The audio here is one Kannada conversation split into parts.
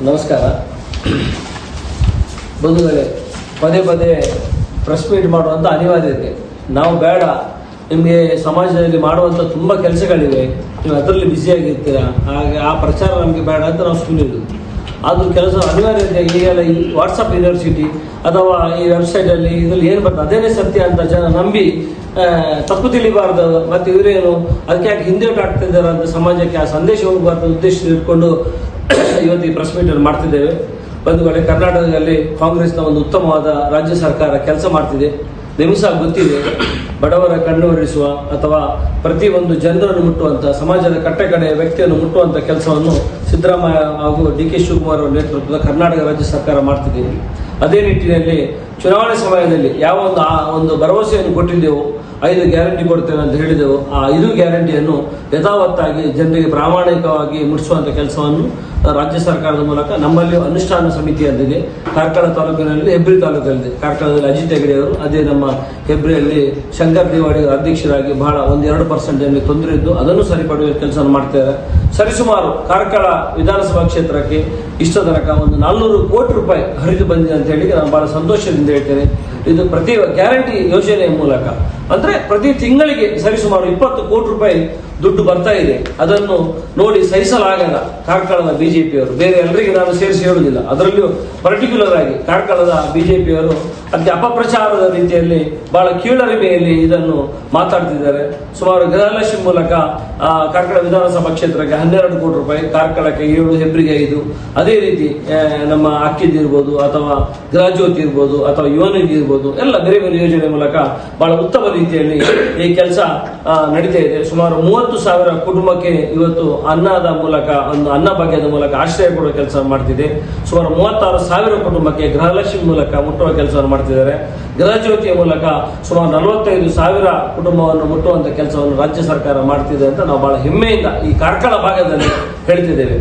ನಮಸ್ಕಾರ. ಬಂಧುಗಳೇ, ಪದೇ ಪದೇ ಪ್ರೆಸ್ ಮೀಟ್ ಮಾಡುವಂಥ ಅನಿವಾರ್ಯತೆ ನಾವು ಬೇಡ. ನಿಮಗೆ ಸಮಾಜದಲ್ಲಿ ಮಾಡುವಂಥ ತುಂಬ ಕೆಲಸಗಳಿವೆ, ನೀವು ಅದರಲ್ಲಿ ಬ್ಯುಸಿಯಾಗಿರ್ತೀರಾ, ಹಾಗೆ ಆ ಪ್ರಚಾರ ನಮಗೆ ಬೇಡ ಅಂತ ನಾವು ಸುಮ್ಮನಿದ್ದು. ಅದು ಕೆಲಸ ಅನಿವಾರ್ಯತೆ. ಈಗೆಲ್ಲ ಈ ವಾಟ್ಸಪ್ ಯೂನಿವರ್ಸಿಟಿ ಅಥವಾ ಈ ವೆಬ್ಸೈಟಲ್ಲಿ ಇದರಲ್ಲಿ ಏನು ಬರ್ತದೆ ಅದೇನೇ ಸತ್ಯ ಅಂತ ಜನ ನಂಬಿ ತಪ್ಪು ತಿಳಿಬಾರ್ದು. ಮತ್ತು ಇವರೇನು ಅದಕ್ಕೆ ಯಾಕೆ ಹಿಂದೇಟು ಆಗ್ತಿದ್ದಾರೆ ಅಂತ ಸಮಾಜಕ್ಕೆ ಆ ಸಂದೇಶ ಹೋಗಬಾರ್ದು ಉದ್ದೇಶ ಇಟ್ಕೊಂಡು ಇವತ್ತು ಈ ಪ್ರೆಸ್ ಮೀಟನ್ನು ಮಾಡ್ತಿದ್ದೇವೆ. ಬಂಧುಗಳೇ, ಕರ್ನಾಟಕದಲ್ಲಿ ಕಾಂಗ್ರೆಸ್ನ ಒಂದು ಉತ್ತಮವಾದ ರಾಜ್ಯ ಸರ್ಕಾರ ಕೆಲಸ ಮಾಡ್ತಿದೆ. ನಿಮಿಷ ಗೊತ್ತಿದೆ, ಬಡವರ ಕಣ್ಣು ಒರೆಸುವ ಅಥವಾ ಪ್ರತಿಯೊಂದು ಜನರನ್ನು ಮುಟ್ಟುವಂಥ, ಸಮಾಜದ ಕಟ್ಟಕಡೆಯ ವ್ಯಕ್ತಿಯನ್ನು ಮುಟ್ಟುವಂಥ ಕೆಲಸವನ್ನು ಸಿದ್ದರಾಮಯ್ಯ ಹಾಗೂ ಡಿ.ಕೆ. ಶಿವಕುಮಾರ್ ಅವರ ನೇತೃತ್ವದ ಕರ್ನಾಟಕ ರಾಜ್ಯ ಸರ್ಕಾರ ಮಾಡ್ತಿದೆ. ಅದೇ ನಿಟ್ಟಿನಲ್ಲಿ ಚುನಾವಣೆ ಸಮಯದಲ್ಲಿ ಯಾವ ಒಂದು ಭರವಸೆಯನ್ನು ಕೊಟ್ಟಿದ್ದೆವು, 5 ಗ್ಯಾರಂಟಿ ಕೊಡ್ತೇವೆ ಅಂತ ಹೇಳಿದೆವು, ಆ 5 ಗ್ಯಾರಂಟಿಯನ್ನು ಯಥಾವತ್ತಾಗಿ ಜನರಿಗೆ ಪ್ರಾಮಾಣಿಕವಾಗಿ ಮುಟ್ಟಿಸುವಂಥ ಕೆಲಸವನ್ನು ರಾಜ್ಯ ಸರ್ಕಾರದ ಮೂಲಕ ನಮ್ಮಲ್ಲಿ ಅನುಷ್ಠಾನ ಸಮಿತಿ ಅಂತಿದೆ. ಕಾರ್ಕಳ ತಾಲೂಕಿನಲ್ಲಿ, ಹೆಬ್ರಿ ತಾಲೂಕಲ್ಲಿದೆ. ಕಾರ್ಕಳದಲ್ಲಿ ಅಜಿತ್ ಹೆಗಡೆ ಅವರು, ಅದೇ ನಮ್ಮ ಹೆಬ್ರಿಯಲ್ಲಿ ಶಂಕರ್ ದೇವಾಡಿ ಅಧ್ಯಕ್ಷರಾಗಿ ಬಹಳ 1-2% ಜನರಿಗೆ ತೊಂದರೆ ಇದ್ದು ಅದನ್ನು ಸರಿಪಡುವ ಕೆಲಸ ಮಾಡ್ತಾರೆ. ಸರಿಸುಮಾರು ಕಾರ್ಕಳ ವಿಧಾನಸಭಾ ಕ್ಷೇತ್ರಕ್ಕೆ ಇಷ್ಟ ತನಕ ಒಂದು 400 ಕೋಟಿ ರೂಪಾಯಿ ಹರಿದು ಬಂದಿದೆ ಅಂತ ಹೇಳಿ ನಾನು ಬಹಳ ಸಂತೋಷದಿಂದ ಹೇಳ್ತೇನೆ. ಇದು ಪ್ರತಿ ಗ್ಯಾರಂಟಿ ಯೋಜನೆಯ ಮೂಲಕ ಅಂದ್ರೆ ಪ್ರತಿ ತಿಂಗಳಿಗೆ ಸರಿಸುಮಾರು 20 ಕೋಟಿ ರೂಪಾಯಿ ದುಡ್ಡು ಬರ್ತಾ ಇದೆ. ಅದನ್ನು ನೋಡಿ ಸಹಿಸಲಾಗದ ಕಾರ್ಕಳದ ಬಿಜೆಪಿಯವರು, ಬೇರೆ ಎಲ್ಲರಿಗೆ ನಾನು ಸೇರಿಸಿ ಹೇಳುವುದಿಲ್ಲ, ಅದರಲ್ಲಿಯೂ ಪರ್ಟಿಕ್ಯುಲರ್ ಆಗಿ ಕಾರ್ಕಳದ ಬಿಜೆಪಿಯವರು ಅದಕ್ಕೆ ಅಪಪ್ರಚಾರದ ರೀತಿಯಲ್ಲಿ ಬಹಳ ಕೀಳರಿಮೆಯಲ್ಲಿ ಇದನ್ನು ಮಾತಾಡ್ತಿದ್ದಾರೆ. ಸುಮಾರು ಗೃಹಲಕ್ಷ್ಮಿ ಮೂಲಕ ಕಾರ್ಕಳ ವಿಧಾನಸಭಾ ಕ್ಷೇತ್ರಕ್ಕೆ 12 ಕೋಟಿ ರೂಪಾಯಿ, ಕಾರ್ಕಳಕ್ಕೆ 7, ಹೆಬ್ರಿಗೆ 5. ಅದೇ ರೀತಿ ನಮ್ಮ ಅಕ್ಕಿದಿರ್ಬೋದು ಅಥವಾ ಗೃಹಜ್ಯೋತಿ ಇರ್ಬೋದು ಅಥವಾ ಯುವನಿಧಿ ಇರ್ಬೋದು, ಎಲ್ಲ ಬೇರೆ ಬೇರೆ ಯೋಜನೆ ಮೂಲಕ ಬಹಳ ಉತ್ತಮ ರೀತಿಯಲ್ಲಿ ಈ ಕೆಲಸ ನಡೀತಾ ಇದೆ. ಸುಮಾರು 30,000 ಕುಟುಂಬಕ್ಕೆ ಇವತ್ತು ಅನ್ನದ ಮೂಲಕ, ಒಂದು ಅನ್ನ ಭಾಗ್ಯದ ಮೂಲಕ ಆಶ್ರಯ ಕೊಡುವ ಕೆಲಸ ಮಾಡ್ತಿದೆ. ಸುಮಾರು 36,000 ಕುಟುಂಬಕ್ಕೆ ಗೃಹಲಕ್ಷ್ಮಿ ಮೂಲಕ ಮುಟ್ಟುವ ಕೆಲಸವನ್ನು ಮಾಡ್ತಿದ್ದಾರೆ. ಗೃಹಜ್ಯೋತಿಯ ಮೂಲಕ ಸುಮಾರು 45,000 ಕುಟುಂಬವನ್ನು ಮುಟ್ಟುವಂತ ಕೆಲಸವನ್ನು ರಾಜ್ಯ ಸರ್ಕಾರ ಮಾಡ್ತಿದೆ ಅಂತ ನಾವು ಬಹಳ ಹೆಮ್ಮೆಯಿಂದ ಈ ಕಾರ್ಕಳ ಭಾಗದಲ್ಲಿ ಹೇಳ್ತಿದ್ದೇವೆ.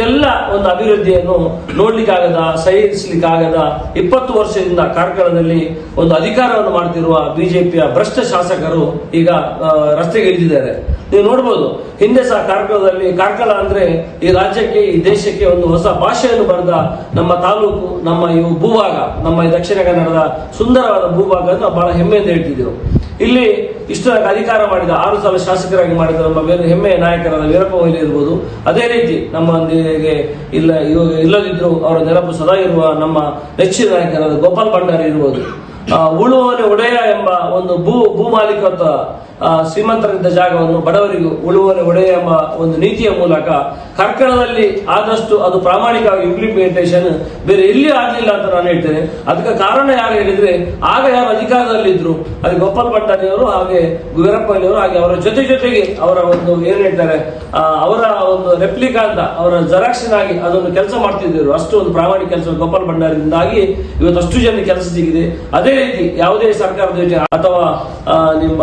ಎಲ್ಲ ಒಂದು ಅಭಿವೃದ್ಧಿಯನ್ನು ನೋಡ್ಲಿಕ್ಕಾಗದ, ಸಹಿಸಲಿಕ್ಕಾಗದ 20 ವರ್ಷದಿಂದ ಕಾರ್ಕಳದಲ್ಲಿ ಒಂದು ಅಧಿಕಾರವನ್ನು ಮಾಡ್ತಿರುವ ಬಿಜೆಪಿಯ ಭ್ರಷ್ಟ ಶಾಸಕರು ಈಗ ರಸ್ತೆಗೆ ಇಳಿದಿದ್ದಾರೆ. ನೀವು ನೋಡ್ಬೋದು, ಹಿಂದೆ ಸಹ ಕಾರ್ಕಳದಲ್ಲಿ, ಕಾರ್ಕಳ ಅಂದ್ರೆ ಈ ರಾಜ್ಯಕ್ಕೆ, ಈ ದೇಶಕ್ಕೆ ಒಂದು ಹೊಸ ಭಾಷೆಯನ್ನು ಬರೆದ ನಮ್ಮ ತಾಲೂಕು, ನಮ್ಮ ಇವು ಭೂಭಾಗ, ನಮ್ಮ ಈ ದಕ್ಷಿಣ ಕನ್ನಡದ ಸುಂದರವಾದ ಭೂಭಾಗ ಅಂತ ಬಹಳ ಹೆಮ್ಮೆಯಿಂದ ಹೇಳ್ತಿದ್ದೆವು. ಇಲ್ಲಿ ಇಷ್ಟು ಅಧಿಕಾರ ಮಾಡಿದ, 6 ಸಲ ಶಾಸಕರಾಗಿ ಮಾಡಿದ ನಮ್ಮ ಹೆಮ್ಮೆಯ ನಾಯಕರಾದ ವೀರಪ್ಪ ಮೊಯ್ಲಿ ಇರ್ಬೋದು, ಅದೇ ರೀತಿ ನಮ್ಮೊಂದಿಗೆ ಇಲ್ಲದಿದ್ರು ಅವರ ನೆನಪು ಸದಾ ಇರುವ ನಮ್ಮ ನೆಚ್ಚಿನ ನಾಯಕರಾದ ಗೋಪಾಲ್ ಭಂಡಾರಿ ಇರ್ಬೋದು. ಉಳುವನೆ ಒಡೆಯ ಎಂಬ ಒಂದು ಭೂ ಮಾಲೀಕತ್ವ, ಶ್ರೀಮಂತರಿದ್ದ ಜಾಗವನ್ನು ಬಡವರಿಗೂ ಉಳುವನೆ ಒಡೆಯ ಎಂಬ ಒಂದು ನೀತಿಯ ಮೂಲಕ ಕಾರ್ಕಳದಲ್ಲಿ ಆದಷ್ಟು ಅದು ಪ್ರಾಮಾಣಿಕವಾಗಿ ಇಂಪ್ಲಿಮೆಂಟೇಷನ್ ಬೇರೆ ಎಲ್ಲಿ ಆಗಲಿಲ್ಲ ಅಂತ ನಾನು ಹೇಳ್ತೇನೆ. ಅದಕ್ಕೆ ಕಾರಣ ಯಾರು ಹೇಳಿದ್ರೆ, ಆಗ ಯಾರು ಅಧಿಕಾರದಲ್ಲಿದ್ರು ಅದು ಗೋಪಾಲ್ ಭಂಡಾರಿ ಅವರು, ಹಾಗೆ ವೀರಪ್ಪ ಮೊಯ್ಲಿ ಅವರು, ಹಾಗೆ ಅವರ ಜೊತೆಗೆ ಅವರ ಒಂದು ಏನ್ ಹೇಳ್ತಾರೆ, ಅವರ ಒಂದು ರೆಪ್ಲಿಕಾ ಅಂತ, ಅವರ ಜೆರಾಕ್ಸಿನಾಗಿ ಅದನ್ನು ಕೆಲಸ ಮಾಡ್ತಿದ್ರು. ಅಷ್ಟು ಒಂದು ಪ್ರಾಮಾಣಿಕ ಕೆಲಸ ಗೋಪಾಲ್ ಭಂಡಾರಿಯಿಂದಾಗಿ ಇವತ್ತು ಅಷ್ಟು ಜನ ಕೆಲಸ ಸಿಗಿದೆ. ಅದೇ ರೀತಿ ಯಾವುದೇ ಸರ್ಕಾರದ ಯೋಜನೆ ಅಥವಾ ನಿಮ್ಮ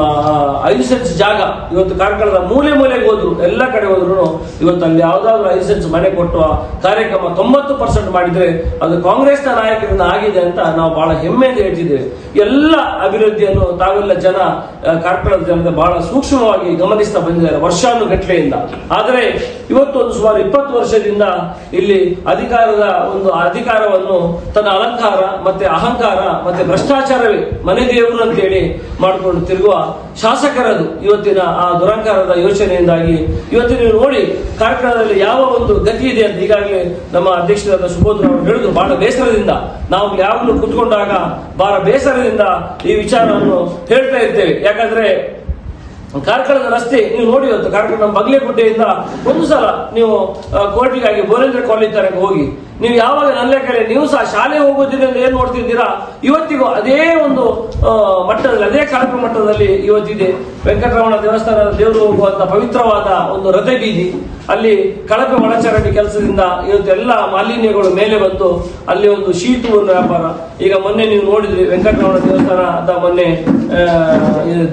5 ಸೆನ್ಸ್ ಜಾಗ ಇವತ್ತು ಕಾರ್ಕಳದ ಮೂಲೆಗೆ ಹೋದ್ರು, ಎಲ್ಲ ಕಡೆ ಹೋದ್ರು ಇವತ್ತು ಅಲ್ಲಿ ಯಾವ್ದಾದ್ರು 5 ಸೆನ್ಸ್ ಮನೆ ಕೊಟ್ಟುವ ಕಾರ್ಯಕ್ರಮ 90% ಮಾಡಿದ್ರೆ ಅದು ಕಾಂಗ್ರೆಸ್ನ ನಾಯಕರಿಂದ ಆಗಿದೆ ಅಂತ ನಾವು ಬಹಳ ಹೆಮ್ಮೆಯಿಂದ ಹೇಳ್ತಿದ್ದೇವೆ. ಎಲ್ಲ ಅಭಿವೃದ್ಧಿಯನ್ನು ತಾವೆಲ್ಲ ಜನ, ಕಾರ್ಕಳದ ಜನತೆ ಬಹಳ ಸೂಕ್ಷ್ಮವಾಗಿ ಗಮನಿಸ್ತಾ ಬಂದಿದ್ದಾರೆ ವರ್ಷಾನುಗಟ್ಲೆಯಿಂದ. ಆದರೆ ಇವತ್ತು ಒಂದು ಸುಮಾರು 20 ವರ್ಷದಿಂದ ಇಲ್ಲಿ ಅಧಿಕಾರವನ್ನು ತನ್ನ ಅಲಂಕಾರ ಮತ್ತೆ ಅಹಂಕಾರ ಮತ್ತೆ ಭ್ರಷ್ಟಾಚಾರವೇ ಮನೆ ದೇವರು ಅಂತೇಳಿ ಮಾಡಿಕೊಂಡು ತಿರುಗುವ ಶಾಸಕರದು ಇವತ್ತಿನ ಆ ದುರಂಕಾರದ ಯೋಚನೆಯಿಂದಾಗಿ ಇವತ್ತು ನೀವು ನೋಡಿ ಕಾರ್ಕಳದಲ್ಲಿ ಯಾವ ಒಂದು ಗತಿ ಇದೆ ಅಂತ ಈಗಾಗಲೇ ನಮ್ಮ ಅಧ್ಯಕ್ಷರಾದ ಸುಬೋಧ್ ಅವರು ಹೇಳಿದ್ರು. ಬಹಳ ಬೇಸರದಿಂದ ನಾವು ಯಾವಾಗಲೂ ಕುತ್ಕೊಂಡಾಗ ಬಹಳ ಬೇಸರದಿಂದ ಈ ವಿಚಾರವನ್ನು ಹೇಳ್ತಾ ಇರ್ತೇವೆ. ಯಾಕಂದ್ರೆ ಕಾರ್ಕಳದ ರಸ್ತೆ ನೀವು ನೋಡಿ, ಇವತ್ತು ಕಾರ್ಕಳ ನಮ್ಮ ಬಗ್ಲೆಗುಡ್ಡೆಯಿಂದ ಒಂದು ಸಲ ನೀವು ಕೋರ್ಟಿಗಾಗಿ ಬೋರೇಂದ್ರ ಕಾಲೇಜ್ ತನಕ ಹೋಗಿ, ನೀವು ಯಾವಾಗ ನನ್ನ ಕಡೆ ನೀವು ಸಹ ಶಾಲೆ ಹೋಗೋದ್ರಿಂದ ಏನ್ ನೋಡ್ತಿದ್ದೀರಾ, ಇವತ್ತಿಗೂ ಅದೇ ಒಂದು ಮಟ್ಟದಲ್ಲಿ, ಅದೇ ಕಳಪೆ ಮಟ್ಟದಲ್ಲಿ ಇವತ್ತಿದೆ. ವೆಂಕಟರಮಣ ದೇವಸ್ಥಾನದ ದೇವರು ಹೋಗುವಂತ ಪವಿತ್ರವಾದ ಒಂದು ರಥ ಬೀದಿ, ಅಲ್ಲಿ ಕಳಪೆ ಒಳಚರಂಡಿ ಕೆಲಸದಿಂದ ಇವತ್ತೆಲ್ಲ ಮಾಲಿನ್ಯಗಳು ಮೇಲೆ ಬಂದು ಅಲ್ಲಿ ಒಂದು ಶೀಟು ಒಂದು ವ್ಯಾಪಾರ. ಈಗ ಮೊನ್ನೆ ನೀವು ನೋಡಿದ್ರಿ, ವೆಂಕಟರಮಣ ದೇವಸ್ಥಾನದ ಮೊನ್ನೆ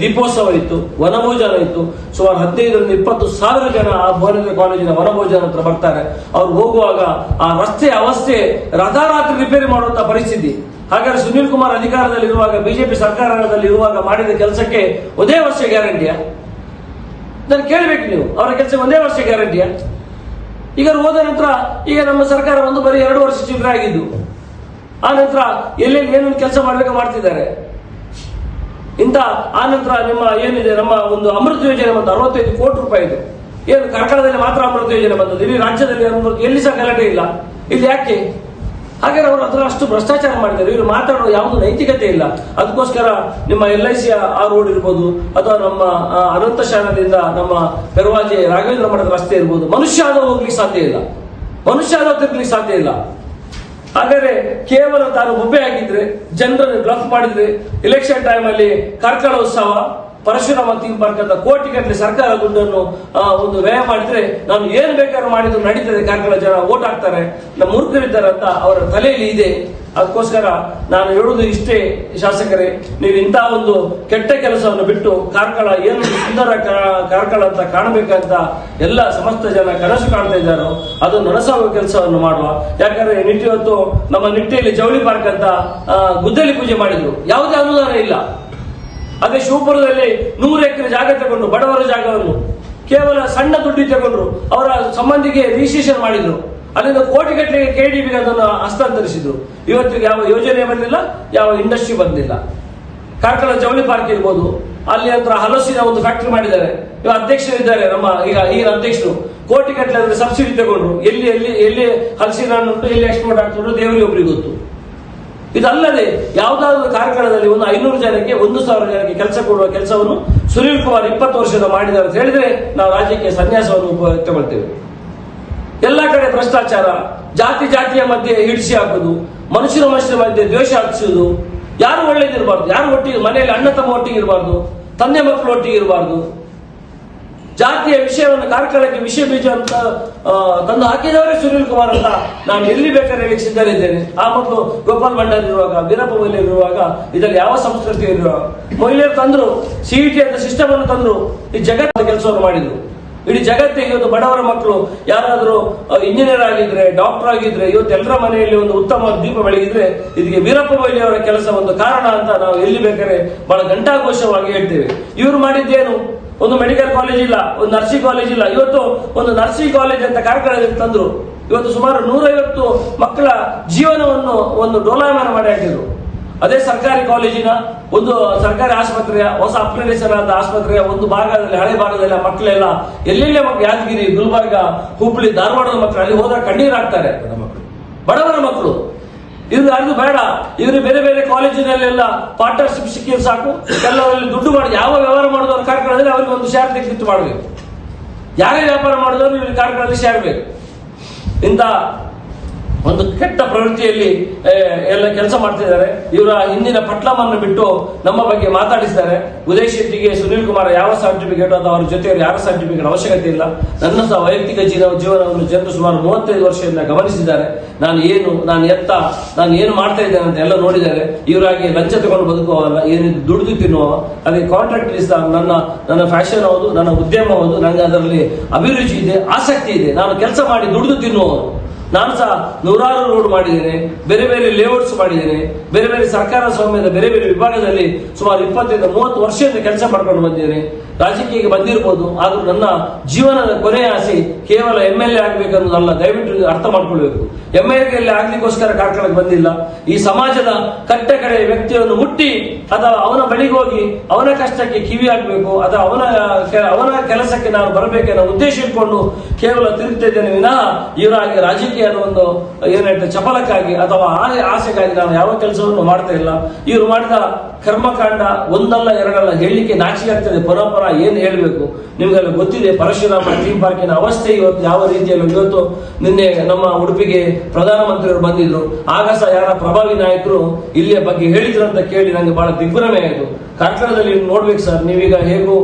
ದೀಪೋತ್ಸವ ಇತ್ತು, ವನಭೋಜನ ಇತ್ತು. ಸುಮಾರು 15,000-20,000 ಜನ ಆ ಭುವನೇಂದ್ರ ಕಾಲೇಜಿನ ವನಭೋಜನ ಹತ್ರ ಬರ್ತಾರೆ. ಅವ್ರು ಹೋಗುವಾಗ ಆ ರಸ್ತೆ ಅವಸ್ಥೆ ರಾತ್ರಿ ರಿಪೇರಿ ಮಾಡುವಂತ ಪರಿಸ್ಥಿತಿ. ಹಾಗಾದ್ರೆ ಸುನೀಲ್ ಕುಮಾರ್ ಅಧಿಕಾರದಲ್ಲಿರುವಾಗ, ಬಿಜೆಪಿ ಸರ್ಕಾರದಲ್ಲಿರುವಾಗ ಮಾಡಿದ ಕೆಲಸಕ್ಕೆ ಒಂದೇ ವರ್ಷ ಗ್ಯಾರಂಟಿಯಾ? ನಾನು ಕೇಳಬೇಕು, ನೀವು ಅವರ ಕೆಲಸ ಒಂದೇ ವರ್ಷ ಗ್ಯಾರಂಟಿಯಾ? ಈಗ ಹೋದ ನಂತರ ಈಗ ನಮ್ಮ ಸರ್ಕಾರ ಒಂದು ಬರೀ 2 ವರ್ಷ ಚಿಲ್ಲರೆ ಆಗಿದ್ದು, ಆ ನಂತರ ಎಲ್ಲೆಲ್ಲಿ ಏನೇನು ಕೆಲಸ ಮಾಡಬೇಕು ಮಾಡ್ತಿದ್ದಾರೆ. ಆ ನಂತರ ನಿಮ್ಮ ಏನಿದೆ ನಮ್ಮ ಒಂದು ಅಮೃತ ಯೋಜನೆ ಬಂತು 65 ಕೋಟಿ ರೂಪಾಯಿದು. ಏನು ಕಾರ್ಕಳದಲ್ಲಿ ಮಾತ್ರ ಅಮೃತ ಯೋಜನೆ ಬಂದದ್ದು, ಇಡೀ ರಾಜ್ಯದಲ್ಲಿ ಎಲ್ಲಿ ಸಹ ಗಲಾಟೆ ಇಲ್ಲ. ಇಲ್ಲಿ ಯಾಕೆ? ಹಾಗೆ ಅವರು ಅದರ ಅಷ್ಟು ಭ್ರಷ್ಟಾಚಾರ ಮಾಡಿದ್ದಾರೆ. ಇವರು ಮಾತಾಡೋ ಯಾವುದು ನೈತಿಕತೆ ಇಲ್ಲ. ಅದಕ್ಕೋಸ್ಕರ ನಿಮ್ಮ LIC ಆ ರೋಡ್ ಇರ್ಬೋದು, ಅಥವಾ ನಮ್ಮ ಅನಂತ ಶಾಲೆಯಿಂದ ನಮ್ಮ ಪೆರವಾಜೆ ರಾಘವೇಂದ್ರ ಮಠದ ರಸ್ತೆ ಇರ್ಬೋದು, ಮನುಷ್ಯ ಆದ ಹೋಗ್ಲಿಕ್ಕೆ ಸಾಧ್ಯ ಇಲ್ಲ, ಮನುಷ್ಯ ಆದ ತಿರ್ಗ್ಲಿಕ್ಕೆ ಸಾಧ್ಯ ಇಲ್ಲ. ಹಾಗಾದ್ರೆ ಕೇವಲ ತಾನು ಒಬ್ಬೆ ಆಗಿದ್ರೆ, ಜನರನ್ನು ಬ್ಲಫ್ ಮಾಡಿದ್ರೆ, ಎಲೆಕ್ಷನ್ ಟೈಮ್ ಅಲ್ಲಿ ಕಾರ್ಕಳ ಉತ್ಸವ ಪರಶುರಾಮ ಥೀಮ್ ಪಾರ್ಕ್ ಅಂತ ಕೋಟಿ ಗಟ್ಟಲೆ ಸರ್ಕಾರ ದುಡ್ಡನ್ನು ಒಂದು ವ್ಯಯ ಮಾಡಿದ್ರೆ ನಾನು ಏನು ಬೇಕಾದ್ರೂ ಮಾಡಿದ್ರು ನಡೀತದೆ, ಕಾರ್ಕಳ ಜನ ಓಟ್ ಹಾಕ್ತಾರೆ, ನಮ್ಮ ಮೂರ್ಖರಿದ್ದಾರೆ ಅಂತ ಅವರ ತಲೆಯಲ್ಲಿ ಇದೆ. ಅದಕ್ಕೋಸ್ಕರ ನಾನು ಹೇಳುವುದು ಇಷ್ಟೇ, ಶಾಸಕರೇ, ನೀವು ಇಂತಹ ಒಂದು ಕೆಟ್ಟ ಕೆಲಸವನ್ನು ಬಿಟ್ಟು ಕಾರ್ಕಳ ಏನು ಸುಂದರ ಕಾರ್ಕಳ ಅಂತ ಕಾಣಬೇಕಂತ ಎಲ್ಲ ಸಮಸ್ತ ಜನ ಕನಸು ಕಾಣ್ತಾ ಇದ್ದಾರೋ ಅದು ನನಸಾಗುವ ಕೆಲಸವನ್ನು ಮಾಡುವ. ಯಾಕಂದ್ರೆ ಇವತ್ತು ನಮ್ಮ ನಿಟ್ಟೆಯಲ್ಲಿ ಜವಳಿ ಪಾರ್ಕ್ ಅಂತ ಗುದ್ದಲಿ ಪೂಜೆ ಮಾಡಿದ್ರು, ಯಾವುದೇ ಅನುದಾನ ಇಲ್ಲ. ಅದೇ ಶಿವಪುರದಲ್ಲಿ 100 ಎಕರೆ ಜಾಗ ತಗೊಂಡು ಬಡವರ ಜಾಗವನ್ನು ಕೇವಲ ಸಣ್ಣ ದುಡ್ಡು ತಗೊಂಡ್ರು, ಅವರ ಸಂಬಂಧಿಗೆ ರಿಜಿಸ್ಟ್ರೇಷನ್ ಮಾಡಿದ್ರು, ಅಲ್ಲಿಂದ ಕೋಟಿಗಟ್ಟಲೆ KDBಗೆ ಅದನ್ನು ಹಸ್ತಾಂತರಿಸಿದ್ರು. ಇವತ್ತಿಗೆ ಯಾವ ಯೋಜನೆ ಬಂದಿಲ್ಲ, ಯಾವ ಇಂಡಸ್ಟ್ರಿ ಬಂದಿಲ್ಲ. ಕಾರ್ಕಳ ಜವಳಿ ಪಾರ್ಕ್ ಇರ್ಬೋದು, ಅಲ್ಲಿ ನಂತರ ಹಲಸಿನ ಒಂದು ಫ್ಯಾಕ್ಟರಿ ಮಾಡಿದ್ದಾರೆ. ಇವಾಗ ಅಧ್ಯಕ್ಷರಿದ್ದಾರೆ ನಮ್ಮ ಈಗ ಅಧ್ಯಕ್ಷರು, ಕೋಟಿಗಟ್ಟಲೆ ಅಂದ್ರೆ ಸಬ್ಸಿಡಿ ತಗೊಂಡ್ರು. ಎಲ್ಲಿ ಹಲಸಿನ ಹಣ್ಣು ಉಂಟು, ಎಲ್ಲಿ ಎಕ್ಸ್ಪೋರ್ಟ್ ಆಗ್ತುಂಟು ದೇವರಿಗೆ ಒಬ್ಬರಿಗೆ ಗೊತ್ತು. ಇದಲ್ಲದೆ ಯಾವುದಾದ್ರೂ ಕಾರ್ಕಳದಲ್ಲಿ ಒಂದು 500 ಜನಕ್ಕೆ 1,000 ಜನಕ್ಕೆ ಕೆಲಸ ಕೊಡುವ ಕೆಲಸವನ್ನು ಸುನೀಲ್ ಕುಮಾರ್ 20 ವರ್ಷದ ಮಾಡಿದ್ದಾರೆ ಅಂತ ಹೇಳಿದ್ರೆ ನಾವು ರಾಜ್ಯಕ್ಕೆ ಸನ್ಯಾಸವನ್ನು ತಗೊಳ್ತೇವೆ. ಎಲ್ಲ ಕಡೆ ಭ್ರಷ್ಟಾಚಾರ, ಜಾತಿಯ ಮಧ್ಯೆ ಹಿಡಿಸಿ ಹಾಕುದು, ಮನುಷ್ಯರ ಮಧ್ಯೆ ದ್ವೇಷ ಹಚ್ಚಿಸುವುದು, ಯಾರು ಒಳ್ಳೇದಿರಬಾರ್ದು, ಯಾರು ಒಟ್ಟಿಗೆ ಮನೆಯಲ್ಲಿ ಅಣ್ಣ ತಮ್ಮ ಒಟ್ಟಿಗೆ ಇರಬಾರ್ದು, ತಂದೆ ಮಕ್ಕಳು ಒಟ್ಟಿಗೆ ಇರಬಾರ್ದು. ಜಾತಿಯ ವಿಷಯವನ್ನು ಕಾರ್ಕಳಕ್ಕೆ ವಿಷಯ ಬೀಜ ಅಂತ ತಂದು ಹಾಕಿದವರೇ ಸುನೀಲ್ ಕುಮಾರ್ ಅಂತ ನಾನು ಎಲ್ಲಿ ಬೇಕಾದ್ರೆ ಹೇಳಿ ಸಿದ್ಧರಿದ್ದೇನೆ. ಆ ಮೊದಲು ಗೋಪಾಲ್ ಭಂಡಾರಿ ಇರುವಾಗ, ವೀರಪ್ಪ ಮೊಯ್ಲಿ ಇರುವಾಗ ಇದರಲ್ಲಿ ಯಾವ ಸಂಸ್ಕೃತಿ ಇರುವ ಮೊಯ್ಲಿಯರು ತಂದ್ರು, CET ಅಂತ ಸಿಸ್ಟಮ್ ಅನ್ನು ತಂದ್ರು, ಈ ಜಗತ್ತಿನ ಕೆಲಸವನ್ನು ಮಾಡಿದ್ರು. ಇಡೀ ಜಗತ್ತಿಗೆ ಇವತ್ತು ಬಡವರ ಮಕ್ಕಳು ಯಾರಾದರೂ ಇಂಜಿನಿಯರ್ ಆಗಿದ್ರೆ, ಡಾಕ್ಟರ್ ಆಗಿದ್ರೆ, ಇವತ್ತು ಎಲ್ಲರ ಮನೆಯಲ್ಲಿ ಒಂದು ಉತ್ತಮ ದೀಪ ಬೆಳಗಿದ್ರೆ ಇದಕ್ಕೆ ವೀರಪ್ಪ ಮೊಯ್ಲಿ ಅವರ ಕೆಲಸ ಒಂದು ಕಾರಣ ಅಂತ ನಾವು ಎಲ್ಲಿ ಬೇಕಾದ್ರೆ ಬಹಳ ಘಂಟಾಘೋಷವಾಗಿ ಹೇಳ್ತೇವೆ. ಇವರು ಮಾಡಿದ್ದೇನು? ಒಂದು ಮೆಡಿಕಲ್ ಕಾಲೇಜ್ ಇಲ್ಲ, ಒಂದು ನರ್ಸಿಂಗ್ ಕಾಲೇಜ್ ಇಲ್ಲ. ಇವತ್ತು ಒಂದು ನರ್ಸಿಂಗ್ ಕಾಲೇಜ್ ಅಂತ ಕಾರ್ಕಳದಲ್ಲಿ ತಂದ್ರು. ಇವತ್ತು ಸುಮಾರು 150 ಮಕ್ಕಳ ಜೀವನವನ್ನು ಒಂದು ಡೋಲಾಯಮಾನ ಮಾಡಿ ಹಾಕಿದ್ರು. ಅದೇ ಸರ್ಕಾರಿ ಕಾಲೇಜಿನ ಒಂದು ಸರ್ಕಾರಿ ಆಸ್ಪತ್ರೆಯ ಹೊಸ ಅಪ್ಗ್ರೇಡೇಷನ್ ಆದ ಆಸ್ಪತ್ರೆಯ ಒಂದು ಭಾಗದಲ್ಲಿ, ಹಳೆ ಭಾಗದಲ್ಲಿ ಆ ಮಕ್ಕಳೆಲ್ಲ ಎಲ್ಲೆಲ್ಲೇ ಮಕ್ಕಳು, ಯಾದಗಿರಿ, ಗುಲ್ಬರ್ಗ, ಹುಬ್ಳಿ, ಧಾರವಾಡದ ಮಕ್ಕಳು ಅಲ್ಲಿ ಹೋದಾಗ ಕಣ್ಣೀರಾಗ್ತಾರೆ. ಬಡವರ ಮಕ್ಕಳು. ಇವ್ರು ಯಾರಿಗೂ ಬೇಡ, ಇವರು ಬೇರೆ ಬೇರೆ ಕಾಲೇಜಿನಲ್ಲೆಲ್ಲ ಪಾರ್ಟ್ನರ್ಶಿಪ್ ಸಿಕ್ಕಿದ್ರೆ ಸಾಕು, ಎಲ್ಲರಲ್ಲಿ ದುಡ್ಡು ಮಾಡಿ ಯಾವ ವ್ಯವಹಾರ ಮಾಡೋದು ಕಾರ್ಕಳದಲ್ಲಿ ಅವರಿಗೆ ಒಂದು ಶೇರ್ ತೆಗೆದಿಟ್ಟು ಮಾಡಬೇಕು. ಯಾರೇ ವ್ಯಾಪಾರ ಮಾಡಿದವರು ಇವ್ರಿಗೆ ಕಾರ್ಕಳದಲ್ಲಿ ಶೇರ್ ಬೇಕು. ಇಂಥ ಒಂದು ಕೆಟ್ಟ ಪ್ರವೃತ್ತಿಯಲ್ಲಿ ಎಲ್ಲ ಕೆಲಸ ಮಾಡ್ತಿದ್ದಾರೆ. ಇವರ ಹಿಂದಿನ ಪಟ್ಲಮನ್ನು ಬಿಟ್ಟು ನಮ್ಮ ಬಗ್ಗೆ ಮಾತಾಡಿಸಿದ್ದಾರೆ. ಉದಯ್ ಶೆಟ್ಟಿಗೆ ಸುನೀಲ್ ಕುಮಾರ್ ಯಾವ ಸರ್ಟಿಫಿಕೇಟ್ ಅಥವಾ ಅವರ ಜೊತೆಯವರು ಯಾರ ಸರ್ಟಿಫಿಕೇಟ್ ಅವಶ್ಯಕತೆ ಇಲ್ಲ. ನನ್ನ ಸಹ ವೈಯಕ್ತಿಕ ಜೀವನವನ್ನು ಜನರು ಸುಮಾರು 35 ವರ್ಷದಿಂದ ಗಮನಿಸಿದ್ದಾರೆ. ನಾನು ಏನು ಮಾಡ್ತಾ ಇದ್ದೇನೆ ಅಂತ ಎಲ್ಲ ನೋಡಿದ್ದಾರೆ. ಇವರಾಗಿ ಲಂಚ ತಗೊಂಡು ಬದುಕುವವಲ್ಲ, ಏನಿದು ದುಡಿದು ತಿನ್ನುವ, ಅದೇ ಕಾಂಟ್ರಾಕ್ಟ್ ನನ್ನ ಫ್ಯಾಷನ್ ಹೌದು, ನನ್ನ ಉದ್ಯಮ ಹೌದು, ನನಗೆ ಅದರಲ್ಲಿ ಅಭಿರುಚಿ ಇದೆ, ಆಸಕ್ತಿ ಇದೆ. ನಾನು ಕೆಲಸ ಮಾಡಿ ದುಡಿದು ತಿನ್ನುವವರು. ನಾನು ಸಹ 100 ರೋಡ್ ಮಾಡಿದ್ದೇನೆ, ಬೇರೆ ಬೇರೆ ಲೇಔಟ್ಸ್ ಮಾಡಿದ್ದೇನೆ, ಬೇರೆ ಬೇರೆ ಸರ್ಕಾರ ಸ್ವಾಮ್ಯದ ಬೇರೆ ಬೇರೆ ವಿಭಾಗದಲ್ಲಿ ಸುಮಾರು 20-30 ವರ್ಷದಿಂದ ಕೆಲಸ ಮಾಡ್ಕೊಂಡು ಬಂದಿದ್ದೇನೆ. ರಾಜಕೀಯಕ್ಕೆ ಬಂದಿರಬಹುದು, ಆದ್ರೂ ನನ್ನ ಜೀವನದ ಕೊನೆಯ ಆಸೆ ಕೇವಲ MLA ಆಗ್ಬೇಕನ್ನೋದಲ್ಲ. ದಯವಿಟ್ಟು ಅರ್ಥ ಮಾಡ್ಕೊಳ್ಬೇಕು. MLA ಆಗ್ಲಿಕ್ಕೋಸ್ಕರ ಕಾರ್ಕಳಕ್ಕೆ ಬಂದಿಲ್ಲ. ಈ ಸಮಾಜದ ಕಟ್ಟ ಕಡೆ ವ್ಯಕ್ತಿಯನ್ನು ಮುಟ್ಟಿ ಅಥವಾ ಅವನ ಬಳಿಗೆ ಹೋಗಿ ಅವನ ಕಷ್ಟಕ್ಕೆ ಕಿವಿ ಹಾಕಬೇಕು ಅಥವಾ ಅವನ ಕೆಲಸಕ್ಕೆ ನಾನು ಬರಬೇಕೆನ್ನೋ ಉದ್ದೇಶ ಇಟ್ಕೊಂಡು ಕೇವಲ ತಿರುಗ್ತಿದ್ದೇನೆ ವಿನಃ ಇವರಾಗಿ ರಾಜಕೀಯದ ಒಂದು ಏನಾಯ್ತು ಚಪಲಕ್ಕಾಗಿ ಅಥವಾ ಆಸೆಗಾಗಿ ನಾನು ಯಾವ ಕೆಲಸವನ್ನು ಮಾಡ್ತಾ ಇಲ್ಲ. ಇವರು ಮಾಡಿದ ಕರ್ಮಕಾಂಡ ಒಂದಲ್ಲ ಎರಡಲ್ಲ ಹೇಳಲಿಕ್ಕೆ ನಾಚಿಕೆ ಆಗ್ತದೆ. ಪರಪರ ಏನು ಹೇಳಬೇಕು ನಿಮ್ಗೆಲ್ಲ ಗೊತ್ತಿದೆ. ಪರಶುರಾಮ ಥೀಮ್ ಪಾರ್ಕಿನ ಅವಸ್ಥೆ ಇವತ್ತು ಯಾವ ರೀತಿಯಲ್ಲಿ. ಇವತ್ತು ನಿನ್ನೆ ನಮ್ಮ ಉಡುಪಿಗೆ ಪ್ರಧಾನಮಂತ್ರಿಯವರು ಬಂದಿದ್ರು. ಆಗ ಸಹ ಯಾರ ಪ್ರಭಾವಿ ನಾಯಕರು ಇಲ್ಲಿಯ ಬಗ್ಗೆ ಹೇಳಿದ್ರು ಅಂತ ಕೇಳಿ ನನಗೆ ಬಹಳ ದಿಗ್ಭ್ರಮೆ ಆಯಿತು. ಕಾರ್ಕಳದಲ್ಲಿ ನೋಡ್ಬೇಕು ಸರ್, ನೀವೀಗ ಹೇಗೂ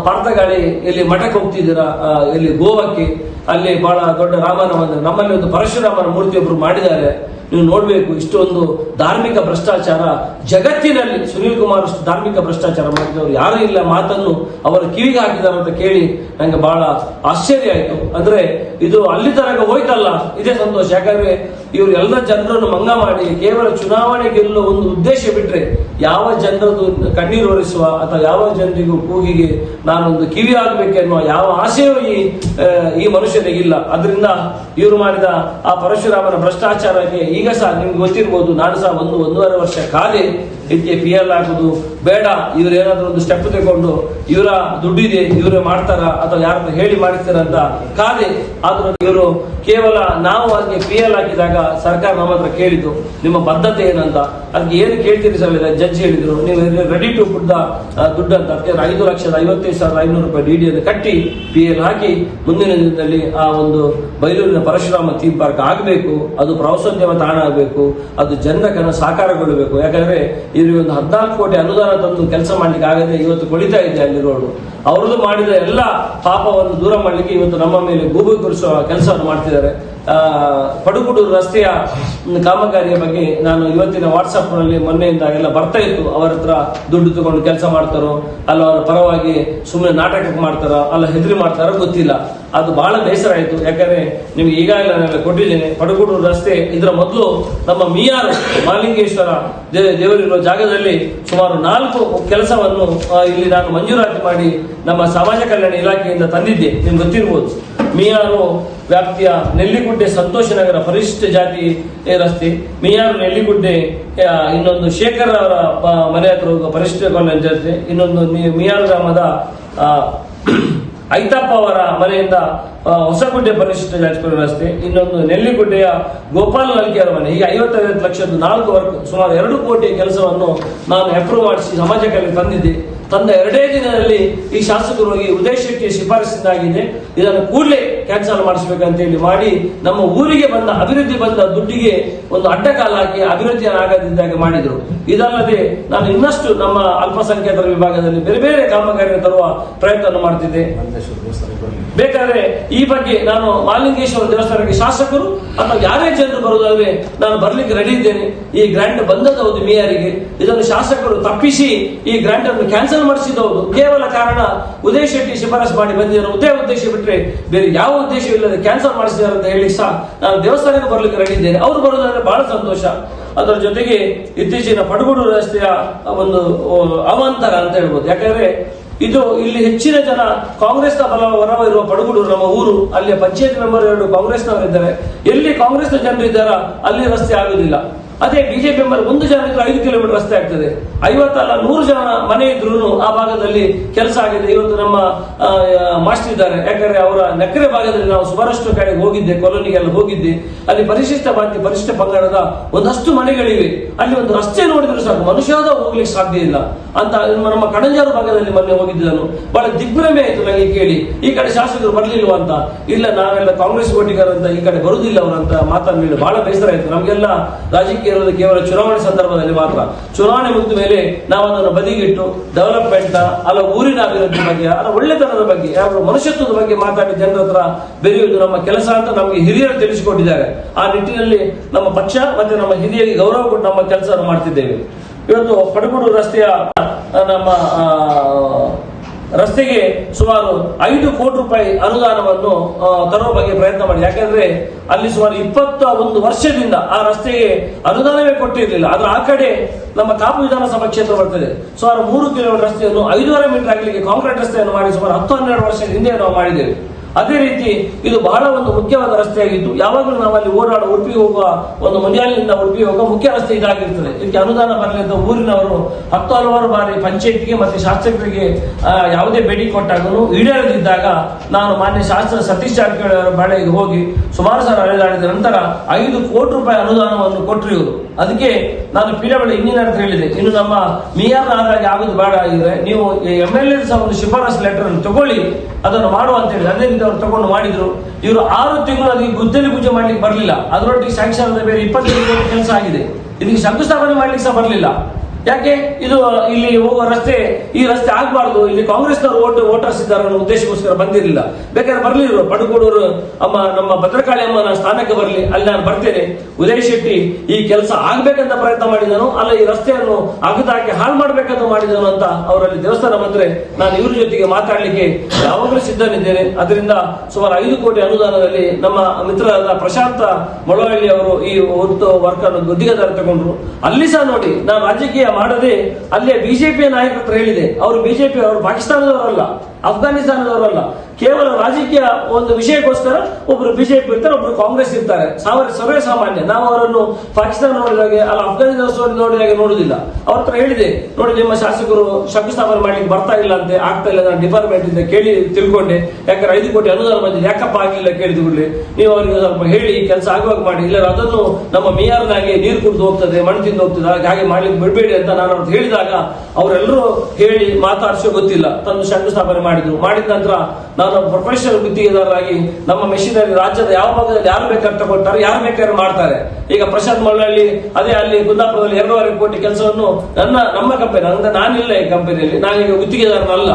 ಪಾರ್ಥಗಾಳಿ ಇಲ್ಲಿ ಮಠಕ್ಕೆ ಹೋಗ್ತಿದ್ದೀರಾ, ಇಲ್ಲಿ ಗೋವಾಕ್ಕೆ, ಅಲ್ಲಿ ಬಹಳ ದೊಡ್ಡ ರಾಮನ ಮಂದಿರ, ನಮ್ಮಲ್ಲಿ ಒಂದು ಪರಶುರಾಮನ ಮೂರ್ತಿ ಒಬ್ರು ಮಾಡಿದ್ದಾರೆ. ನೀವು ನೋಡಬೇಕು, ಇಷ್ಟೊಂದು ಧಾರ್ಮಿಕ ಭ್ರಷ್ಟಾಚಾರ ಜಗತ್ತಿನಲ್ಲಿ ಸುನೀಲ್ ಕುಮಾರ್ ಅಷ್ಟು ಧಾರ್ಮಿಕ ಭ್ರಷ್ಟಾಚಾರ ಮಾಡಿದವರು ಯಾರು ಇಲ್ಲ ಮಾತನ್ನು ಅವರ ಕಿವಿಗೆ ಹಾಕಿದ್ದಾರೆ ಅಂತ ಕೇಳಿ ನಂಗೆ ಬಹಳ ಆಶ್ಚರ್ಯ ಆಯಿತು. ಅಂದ್ರೆ ಇದು ಅಲ್ಲಿ ತನಕ ಹೋಯ್ತಲ್ಲ, ಇದೇ ಸಂತೋಷ. ಯಾಕಂದ್ರೆ ಇವರು ಎಲ್ಲ ಜನರನ್ನು ಮಂಗ ಮಾಡಿ ಕೇವಲ ಚುನಾವಣೆ ಗೆಲ್ಲುವ ಒಂದು ಉದ್ದೇಶ ಬಿಟ್ರೆ ಯಾವ ಜನರದ್ದು ಕಣ್ಣೀರು ಒರೆಸುವ ಅಥವಾ ಯಾವ ಜನರಿಗೂ ಕೂಗಿಗೆ ನಾನೊಂದು ಕಿವಿ ಆಗಬೇಕೆನ್ನುವ ಯಾವ ಆಶೆಯೂ ಈ ಮನುಷ್ಯನಿಗಿಲ್ಲ. ಅದರಿಂದ ಇವರು ಮಾಡಿದ ಆ ಪರಶುರಾಮನ ಭ್ರಷ್ಟಾಚಾರಕ್ಕೆ ಈಗ ಸಹ ನಿಮ್ಗೆ ಗೊತ್ತಿರ್ಬೋದು, ನಾನು ಸಹ 1.5 ವರ್ಷ ಕಾಲೇ ಇದಕ್ಕೆ PL ಹಾಕುದು ಬೇಡ, ಇವ್ರು ಏನಾದ್ರೂ ಒಂದು ಸ್ಟೆಪ್ ತಗೊಂಡು ಇವರ ದುಡ್ಡಿದೆ ಇವರೇ ಮಾಡ್ತಾರ ಅಥವಾ ಯಾರು ಹೇಳಿ ಮಾಡಿಸ್ತಾರ ಅಂತ ಕಾದೆ. ಆದ್ರೂ ಇವರು ಕೇವಲ ನಾವು ಅದಕ್ಕೆ PL ಹಾಕಿದಾಗ ಸರ್ಕಾರ ನಮ್ಮ ಹತ್ರ ಕೇಳಿದ್ದು ನಿಮ್ಮ ಬದ್ಧತೆ ಏನಂತ. ಅದಕ್ಕೆ ಏನು ಕೇಳ್ತೀರಿ ಸರ್, ಜಡ್ಜ್ ಹೇಳಿದ್ರು ನೀವು ರೆಡಿ ಟು ಪುಟ್ ದ ದುಡ್ಡು ಅಂತ. ಅದಕ್ಕೆ 5,55,500 ರೂಪಾಯಿ DD ಅನ್ನು ಕಟ್ಟಿ PL ಹಾಕಿ ಮುಂದಿನ ದಿನದಲ್ಲಿ ಆ ಒಂದು ಬೈಲೂರಿನ ಪರಶುರಾಮ ಥೀಮ್ ಪಾರ್ಕ್ ಆಗಬೇಕು, ಅದು ಪ್ರವಾಸೋದ್ಯಮ ತಾಣ ಆಗಬೇಕು, ಅದು ಜನರ ಕನ ಸಾಕಾರಗೊಳ್ಳಬೇಕು. ಯಾಕಂದ್ರೆ ಇವರಿಗೆ ಒಂದು 14 ಕೋಟಿ ಅನುದಾನ ತಂದು ಕೆಲಸ ಮಾಡ್ಲಿಕ್ಕೆ ಆಗದೆ ಇವತ್ತು ಕೊಳಿತಾ ಇದೆ ಅಲ್ಲಿರೋರು. ಅವ್ರದ್ದು ಮಾಡಿದ ಎಲ್ಲ ಪಾಪವನ್ನು ದೂರ ಮಾಡಲಿಕ್ಕೆ ಇವತ್ತು ನಮ್ಮ ಮೇಲೆ ಗೂಬೆಗೊಳಿಸುವ ಕೆಲಸವನ್ನು ಮಾಡ್ತಿದ್ದಾರೆ. ಪಡುಗುಡೂರು ರಸ್ತೆಯ ಕಾಮಗಾರಿಯ ಬಗ್ಗೆ ನಾನು ಇವತ್ತಿನ ವಾಟ್ಸಪ್ ನಲ್ಲಿ ಮೊನ್ನೆಯಿಂದ ಎಲ್ಲ ಬರ್ತಾ ಇತ್ತು. ಅವರ ಹತ್ರ ದುಡ್ಡು ತಗೊಂಡು ಕೆಲಸ ಮಾಡ್ತಾರೋ ಅಲ್ಲ ಅವರ ಪರವಾಗಿ ಸುಮ್ಮನೆ ನಾಟಕಕ್ಕೆ ಮಾಡ್ತಾರೋ ಅಲ್ಲ ಹೆದರಿ ಮಾಡ್ತಾರೋ ಗೊತ್ತಿಲ್ಲ. ಅದು ಬಹಳ ಬೇಸರ ಆಯಿತು. ಯಾಕಂದ್ರೆ ನಿಮ್ಗೆ ಈಗಾಗಲೇ ನಾನು ಕೊಟ್ಟಿದ್ದೇನೆ, ಪಡುಗುಡೂರು ರಸ್ತೆ ಇದರ ಮೊದಲು ನಮ್ಮ ಮಿಯಾರು ಮಹಾಲಿಂಗೇಶ್ವರ ದೇವರಿರುವ ಜಾಗದಲ್ಲಿ ಸುಮಾರು 4 ಕೆಲಸವನ್ನು ಇಲ್ಲಿ ನಾನು ಮಂಜೂರಾತಿ ಮಾಡಿ ನಮ್ಮ ಸಮಾಜ ಕಲ್ಯಾಣ ಇಲಾಖೆಯಿಂದ ತಂದಿದ್ದೆ. ನಿಮ್ಗೆ ಗೊತ್ತಿರ್ಬೋದು, ಮಿಯಾರು ವ್ಯಾಪ್ತಿಯ ನೆಲ್ಲಿಗುಡ್ಡೆ ಸಂತೋಷ ನಗರ ಪರಿಶಿಷ್ಟ ಜಾತಿ ರಸ್ತೆ, ಮಿಯಾರು ನೆಲ್ಲಿಗುಡ್ಡೆ, ಇನ್ನೊಂದು ಶೇಖರ್ ಅವರ ಮನೆ ಹತ್ರ ಹೋಗುವ ಪರಿಶಿಷ್ಟ ಕಾಲೋನಿ ರಸ್ತೆ, ಇನ್ನೊಂದು ಮಿಯಾರು ಗ್ರಾಮದ ಐತಪ್ಪ ಅವರ ಮನೆಯಿಂದ ಹೊಸಗುಡ್ಡೆ ಪರಿಶಿಷ್ಟ ಜಾತಿ ರಸ್ತೆ, ಇನ್ನೊಂದು ನೆಲ್ಲಿಗುಡ್ಡೆಯ ಗೋಪಾಲ್ ನಲ್ಕಿಯವರ ಮನೆ. ಈಗ 55 ಲಕ್ಷದ 4 ವರ್ಕ್ ಸುಮಾರು 2 ಕೋಟಿ ಕೆಲಸವನ್ನು ನಾನು ಅಪ್ರೂವ್ ಮಾಡಿಸಿ ಸಮಾಜ ಕಲ್ಯಾಣ ತಂದಿದ್ದೆ. ತಂದ 2 ದಿನದಲ್ಲಿ ಈ ಶಾಸಕರು ಹೋಗಿ ಉದಯ್ ಶೆಟ್ಟಿ ಶಿಫಾರಸಿನಾಗಿದೆ, ಇದನ್ನು ಕೂಡಲೇ ಕ್ಯಾನ್ಸಲ್ ಮಾಡಿಸಬೇಕಂತ ಹೇಳಿ ಮಾಡಿ ನಮ್ಮ ಊರಿಗೆ ಬಂದ ಅಭಿವೃದ್ಧಿ ಬಂದ ದುಡ್ಡಿಗೆ ಒಂದು ಅಡ್ಡಕಾಲ ಹಾಕಿ ಅಭಿವೃದ್ಧಿ ಆಗದಿದ್ದಾಗ ಮಾಡಿದ್ರು. ಇದಲ್ಲದೆ ನಾನು ಇನ್ನಷ್ಟು ನಮ್ಮ ಅಲ್ಪಸಂಖ್ಯಾತರ ವಿಭಾಗದಲ್ಲಿ ಬೇರೆ ಬೇರೆ ಕಾಮಗಾರಿ ತರುವ ಪ್ರಯತ್ನ ಮಾಡ್ತಿದ್ದೆ. ಬೇಕಾದ್ರೆ ಈ ಬಗ್ಗೆ ನಾನು ಮಹಾಲಿಂಗೇಶ್ವರ ದೇವಸ್ಥಾನಕ್ಕೆ ಶಾಸಕರು ಅಥವಾ ಯಾರೇ ಜನರು ಬರುವುದಾದ್ರೆ ನಾನು ಬರ್ಲಿಕ್ಕೆ ರೆಡಿ ಇದ್ದೇನೆ. ಈ ಗ್ರಾಂಟ್ ಬಂದದ್ದು ಮೇಯರಿಗೆ, ಇದನ್ನು ಶಾಸಕರು ತಪ್ಪಿಸಿ ಈ ಗ್ರಾಂಟ್ ಅನ್ನು ಕ್ಯಾನ್ಸಲ್ ಮಾಡಿಸಿದವರು ಕೇವಲ ಕಾರಣ ಉದಯ್ ಶೆಟ್ಟಿ ಶಿಫಾರಸು ಮಾಡಿ ಬಂದಿದ್ದಾರೆ. ಉದ್ದೇಶ ಬಿಟ್ಟರೆ ಬೇರೆ ಯಾವ ಉದ್ದೇಶವಿಲ್ಲದೆ ಕ್ಯಾನ್ಸಲ್ ಮಾಡಿಸಿದ್ದಾರೆ ಅಂತ ಹೇಳಿ ಸಹ ನಾನು ದೇವಸ್ಥಾನಕ್ಕೆ ಬರ್ಲಿಕ್ಕೆ ರೆಡಿ ಇದ್ದೇನೆ. ಅವರು ಬರುವುದಾದ್ರೆ ಬಹಳ ಸಂತೋಷ. ಅದರ ಜೊತೆಗೆ ಇತ್ತೀಚಿನ ಪಡುಗುಡು ರಸ್ತೆಯ ಒಂದು ಅವಾಂತರ ಅಂತ ಹೇಳ್ಬೋದು. ಯಾಕಂದ್ರೆ ಇದು ಇಲ್ಲಿ ಹೆಚ್ಚಿನ ಜನ ಕಾಂಗ್ರೆಸ್ನ ಹೊರವಿರುವ ಪಡುಗುಡೂರು ನಮ್ಮ ಊರು, ಅಲ್ಲಿ ಪಂಚಾಯತ್ ಮೆಂಬರ್ 2 ಕಾಂಗ್ರೆಸ್ನವರಿದ್ದಾರೆ. ಎಲ್ಲಿ ಕಾಂಗ್ರೆಸ್ನ ಜನರು ಇದ್ದಾರಾ ಅಲ್ಲಿ ರಸ್ತೆ ಆಗುದಿಲ್ಲ. ಅದೇ ಬಿಜೆಪಿ ಮೆಂಬರ್ 1 ಜನ ಇದ್ರು 5 ಕಿಲೋಮೀಟರ್ ರಸ್ತೆ ಆಗ್ತದೆ. 50 ಅಲ್ಲ 100 ಜನ ಮನೆ ಇದ್ರು ಆ ಭಾಗದಲ್ಲಿ ಕೆಲಸ ಆಗಿದೆ. ಇವತ್ತು ನಮ್ಮ ಮಾಸ್ಟರ್ ಇದ್ದಾರೆ, ಯಾಕಂದ್ರೆ ಅವರ ನಕರೆ ಭಾಗದಲ್ಲಿ ನಾವು ಸುಮಾರಷ್ಟು ಕಡೆಗೆ ಹೋಗಿದ್ದೆ, ಕಾಲೋನಿಗೆಲ್ಲ ಹೋಗಿದ್ದೆ. ಅಲ್ಲಿ ಪರಿಶಿಷ್ಟ ಜಾತಿ ಪರಿಶಿಷ್ಟ ಪಂಗಡದ ಒಂದಷ್ಟು ಮನೆಗಳಿವೆ. ಅಲ್ಲಿ ಒಂದು ರಸ್ತೆ ನೋಡಿದ್ರು ಸಾಕು, ಮನುಷ್ಯದ ಹೋಗ್ಲಿಕ್ಕೆ ಸಾಧ್ಯ ಇಲ್ಲ ಅಂತ ನಮ್ಮ ಕಣಂಜಾರು ಭಾಗದಲ್ಲಿ ಮೊನ್ನೆ ಹೋಗಿದ್ದೆ ನಾನು. ಬಹಳ ದಿಗ್ಭ್ರಮೆ ಆಯ್ತು ನನಗೆ ಕೇಳಿ, ಈ ಕಡೆ ಶಾಸಕರು ಬರ್ಲಿಲ್ವಾ ಅಂತ. ಇಲ್ಲ, ನಾವೆಲ್ಲ ಕಾಂಗ್ರೆಸ್ ಓಟಿಗರಂತ ಈ ಕಡೆ ಬರುದಿಲ್ಲ ಅವರಂತ ಮಾತನ್ನು ಬಹಳ ಬೇಸರ ಆಯ್ತು. ನಮಗೆಲ್ಲ ರಾಜಕೀಯ ಇರೋದು ಕೇವಲ ಚುನಾವಣೆ ಸಂದರ್ಭದಲ್ಲಿ ಮಾತ್ರ. ಚುನಾವಣೆ ಮುಗಿದ ಮೇಲೆ ನಾವು ಅದನ್ನು ಬದಿಗಿಟ್ಟು ಡೆವಲಪ್ಮೆಂಟ್ ಅಲ್ಲ ಊರಿನ ಅಭಿವೃದ್ಧಿ ಬಗ್ಗೆ ಅಲ್ಲ ಒಳ್ಳೆತನದ ಬಗ್ಗೆ ಯಾವ ಮನುಷ್ಯತ್ವದ ಬಗ್ಗೆ ಮಾತಾಡಿ ಜನರ ಹತ್ರ ಬೆರೆಯುವುದು ನಮ್ಮ ಕೆಲಸ ಅಂತ ನಮಗೆ ಹಿರಿಯರು ತಿಳಿಸಿಕೊಟ್ಟಿದ್ದಾರೆ. ಆ ನಿಟ್ಟಿನಲ್ಲಿ ನಮ್ಮ ಪಕ್ಷ ಮತ್ತೆ ನಮ್ಮ ಹಿರಿಯರಿಗೆ ಗೌರವ ಕೊಟ್ಟು ನಮ್ಮ ಕೆಲಸ ಮಾಡ್ತಿದ್ದೇವೆ. ಇವತ್ತು ಪಡುಗುಡು ರಸ್ತೆಯ ನಮ್ಮ ರಸ್ತೆಗೆ ಸುಮಾರು 5 ಕೋಟಿ ರೂಪಾಯಿ ಅನುದಾನವನ್ನು ತರುವ ಬಗ್ಗೆ ಪ್ರಯತ್ನ ಮಾಡಿ. ಯಾಕಂದ್ರೆ ಅಲ್ಲಿ ಸುಮಾರು 21 ವರ್ಷದಿಂದ ಆ ರಸ್ತೆಗೆ ಅನುದಾನವೇ ಕೊಟ್ಟಿರಲಿಲ್ಲ. ಆದ್ರೆ ಆ ಕಡೆ ನಮ್ಮ ಕಾಪು ವಿಧಾನಸಭಾ ಕ್ಷೇತ್ರ ಬರ್ತದೆ, ಸುಮಾರು 3 ಕಿಲೋಮೀಟರ್ ರಸ್ತೆಯನ್ನು 5.5 ಮೀಟರ್ ಆಗಲಿಕ್ಕೆ ಕಾಂಕ್ರೀಟ್ ರಸ್ತೆಯನ್ನು ಮಾಡಿ ಸುಮಾರು 10-12 ವರ್ಷದ ಹಿಂದೆ ನಾವು ಮಾಡಿದ್ದೇವೆ. ಅದೇ ರೀತಿ ಇದು ಬಹಳ ಒಂದು ಮುಖ್ಯವಾದ ರಸ್ತೆಯಾಗಿದ್ದು ಯಾವಾಗಲೂ ನಾವು ಅಲ್ಲಿ ಓಡಾಡ ಉಡುಪಿ ಹೋಗುವ ಒಂದು ಮುಂಜಾನೆಯಿಂದ ಉಡುಪಿ ಹೋಗುವ ಮುಖ್ಯ ರಸ್ತೆ ಇದಾಗಿರ್ತದೆ. ಇದಕ್ಕೆ ಅನುದಾನ ಬರಲಿ ಅಂತ ಊರಿನವರು ಹಲವಾರು ಬಾರಿ ಪಂಚಾಯತ್ಗೆ ಮತ್ತೆ ಶಾಸಕರಿಗೆ ಯಾವುದೇ ಬೇಡಿಕೆ ಕೊಟ್ಟಾಗಲೂ ಈಡೇರದಿದ್ದಾಗ ನಾನು ಮಾನ್ಯ ಶಾಸಕ ಸತೀಶ್ ಜಾರಕಿಹೊಳಿ ಅವರ ಬಳಿಗೆ ಹೋಗಿ ಸುಮಾರು ಸಲ ಅಲೆದಾಡಿದ ನಂತರ 5 ಕೋಟಿ ರೂಪಾಯಿ ಅನುದಾನವನ್ನು ಕೊಟ್ಟರು ಇವರು. ಅದಕ್ಕೆ ನಾನು ಪಿಡಬ್ಲ್ಯೂ ಇಂಜಿನಿಯರ್ ಅಂತ ಹೇಳಿದೆ, ಇನ್ನು ನಮ್ಮ ಮಿಯಾರ್ ಆದಾಗಿ ಆಗುದು ಬೇಡ ಆಗಿದ್ರೆ ನೀವು MLA ಸಹ ಒಂದು ಶಿಫಾರಸ್ ಲೆಟರ್ ಅನ್ನು ತಗೊಳ್ಳಿ ಅದನ್ನು ಮಾಡುವ ಅಂತ ಹೇಳಿ ಅದೇ ರೀತಿ ಅವರು ತಗೊಂಡು ಮಾಡಿದ್ರು. ಇವರು 6 ತಿಂಗಳು ಅದಕ್ಕೆ ಗುದ್ದಲಿ ಪೂಜೆ ಮಾಡ್ಲಿಕ್ಕೆ ಬರಲಿಲ್ಲ. ಅದರೊಟ್ಟಿಗೆ ಸ್ಯಾಂಕ್ಷನ್ ಬೇರೆ 25 ಕೋಟಿ ಕೆಲಸ ಆಗಿದೆ. ಇದಕ್ಕೆ ಶಂಕುಸ್ಥಾಪನೆ ಮಾಡ್ಲಿಕ್ಕೆ ಸಹ ಬರಲಿಲ್ಲ. ಯಾಕೆ ಇದು ಇಲ್ಲಿ ಹೋಗುವ ರಸ್ತೆ, ಈ ರಸ್ತೆ ಆಗ್ಬಾರ್ದು, ಇಲ್ಲಿ ಕಾಂಗ್ರೆಸ್ನವರು ವೋಟರ್ಸ್ ಇದ್ದಾರೆ ಅನ್ನೋ ಉದ್ದೇಶಕ್ಕೋಸ್ಕರ ಬಂದಿರಲಿಲ್ಲ. ಬೇಕಾದ್ರೆ ಬರ್ಲಿರು, ಪಡುಕೋಡೂರು ನಮ್ಮ ಭದ್ರಕಾಳಿ ಅಮ್ಮನ ಸ್ಥಾನಕ್ಕೆ ಬರಲಿ, ಅಲ್ಲಿ ನಾನು ಬರ್ತೇನೆ. ಉದಯ್ ಶೆಟ್ಟಿ ಈ ಕೆಲಸ ಆಗ್ಬೇಕಂತ ಪ್ರಯತ್ನ ಮಾಡಿದನು, ಅಲ್ಲ ಈ ರಸ್ತೆಯನ್ನು ಅಗದಾಕಿ ಹಾಳು ಮಾಡ್ಬೇಕಂತ ಮಾಡಿದನು ಅಂತ ಅವರಲ್ಲಿ ದೇವಸ್ಥಾನ ಬಂದ್ರೆ ನಾನು ಇವ್ರ ಜೊತೆಗೆ ಮಾತಾಡ್ಲಿಕ್ಕೆ ಯಾವಾಗಲೂ ಸಿದ್ಧನಿದ್ದೇನೆ. ಅದರಿಂದ ಸುಮಾರು 5 ಕೋಟಿ ಅನುದಾನದಲ್ಲಿ ನಮ್ಮ ಮಿತ್ರರಾದ ಪ್ರಶಾಂತ ಮೊಳವಳ್ಳಿ ಅವರು ಈ ವರ್ಕ್ ಅನ್ನು ಗುತ್ತಿಗೆದಾರ ತಗೊಂಡ್ರು. ಅಲ್ಲಿ ಸಹ ನೋಡಿ, ನಾನು ರಾಜಕೀಯ ಮಾಡದೆ ಅಲ್ಲೇ ಬಿಜೆಪಿಯ ನಾಯಕರ ಹತ್ರ ಹೇಳಿದೆ, ಅವರು ಬಿಜೆಪಿ, ಅವರು ಪಾಕಿಸ್ತಾನದವರಲ್ಲ, ಅಫ್ಘಾನಿಸ್ತಾನದವರಲ್ಲ, ಕೇವಲ ರಾಜಕೀಯ ಒಂದು ವಿಷಯಕ್ಕೋಸ್ಕರ ಒಬ್ರು ಬಿಜೆಪಿ ಇರ್ತಾರೆ, ಒಬ್ರು ಕಾಂಗ್ರೆಸ್ ಇರ್ತಾರೆ, ಸರ್ವೇ ಸಾಮಾನ್ಯ. ನಾವು ಅವರನ್ನು ಪಾಕಿಸ್ತಾನ ನೋಡಿದಾಗೆ ಅಲ್ಲ ಅಫ್ಘಾನಿಸ್ತಾನ ನೋಡಿದಾಗೆ ನೋಡುದಿಲ್ಲ. ಅವ್ರ ಹತ್ರ ಹೇಳಿದೆ, ನೋಡಿ ನಿಮ್ಮ ಶಾಸಕರು ಶಂಕುಸ್ಥಾಪನೆ ಮಾಡ್ಲಿಕ್ಕೆ ಬರ್ತಾ ಇಲ್ಲ ಅಂತೆ, ಆಗ್ತಾ ಇಲ್ಲ, ನಾನು ಡಿಪಾರ್ಟ್ಮೆಂಟ್ ಇಂದ ಕೇಳಿ ತಿಳ್ಕೊಂಡೆ, ಯಾಕಂದ್ರೆ 5 ಕೋಟಿ ಅನುದಾನ ಬಂದಿದೆ, ಯಾಕಪ್ಪ ಆಗಿಲ್ಲ ಕೇಳಿದ ಕೂಡಲೇ ನೀವು ಅವರಿಗೆ ಸ್ವಲ್ಪ ಹೇಳಿ ಕೆಲಸ ಆಗುವಾಗ ಮಾಡಿ, ಇಲ್ಲ ಅದನ್ನು ನಮ್ಮ ಮೇಯರ್ನಾಗೆ ನೀರು ಕುಡಿದು ಹೋಗ್ತದೆ, ಮಣ್ಣು ತಿಂದು ಹೋಗ್ತದೆ, ಹಾಗೆ ಮಾಡ್ಲಿಕ್ಕೆ ಬಿಡಬೇಡಿ ಅಂತ ನಾನು ಅವ್ರದ್ದು ಹೇಳಿದಾಗ ಅವರೆಲ್ಲರೂ ಹೇಳಿ ಮಾತಾಡ್ಸೋ ಗೊತ್ತಿಲ್ಲ ತಂದು ಶಂಕುಸ್ಥಾಪನೆ ಮಾಡಿದ್ರು. ಮಾಡಿದ ನಂತರ ನಾನು ಪ್ರೊಫೆಷನಲ್ ಗುತ್ತಿಗೆದಾರರಾಗಿ ನಮ್ಮ ಮೆಷಿನರಿ ರಾಜ್ಯದ ಯಾವ ಭಾಗದಲ್ಲಿ ಯಾರು ಬೇಕಾದ್ರೆ ತಗೊಳ್ತಾರೆ, ಯಾರು ಬೇಕಾದ್ರೆ ಮಾಡ್ತಾರೆ. ಈಗ ಪ್ರಶಾಂತ್ ಮಳ್ಳಳ್ಳಿ ಅದೇ ಅಲ್ಲಿ ಕುಂದಾಪುರದಲ್ಲಿ 2.5 ಕೋಟಿ ಕೆಲಸವನ್ನು ನಮ್ಮ ಕಂಪನಿ, ಅಂದ್ರೆ ನಾನಿಲ್ಲ ಈ ಕಂಪನಿಯಲ್ಲಿ, ನಾನೀಗ ಗುತ್ತಿಗೆದಾರನಲ್ಲ,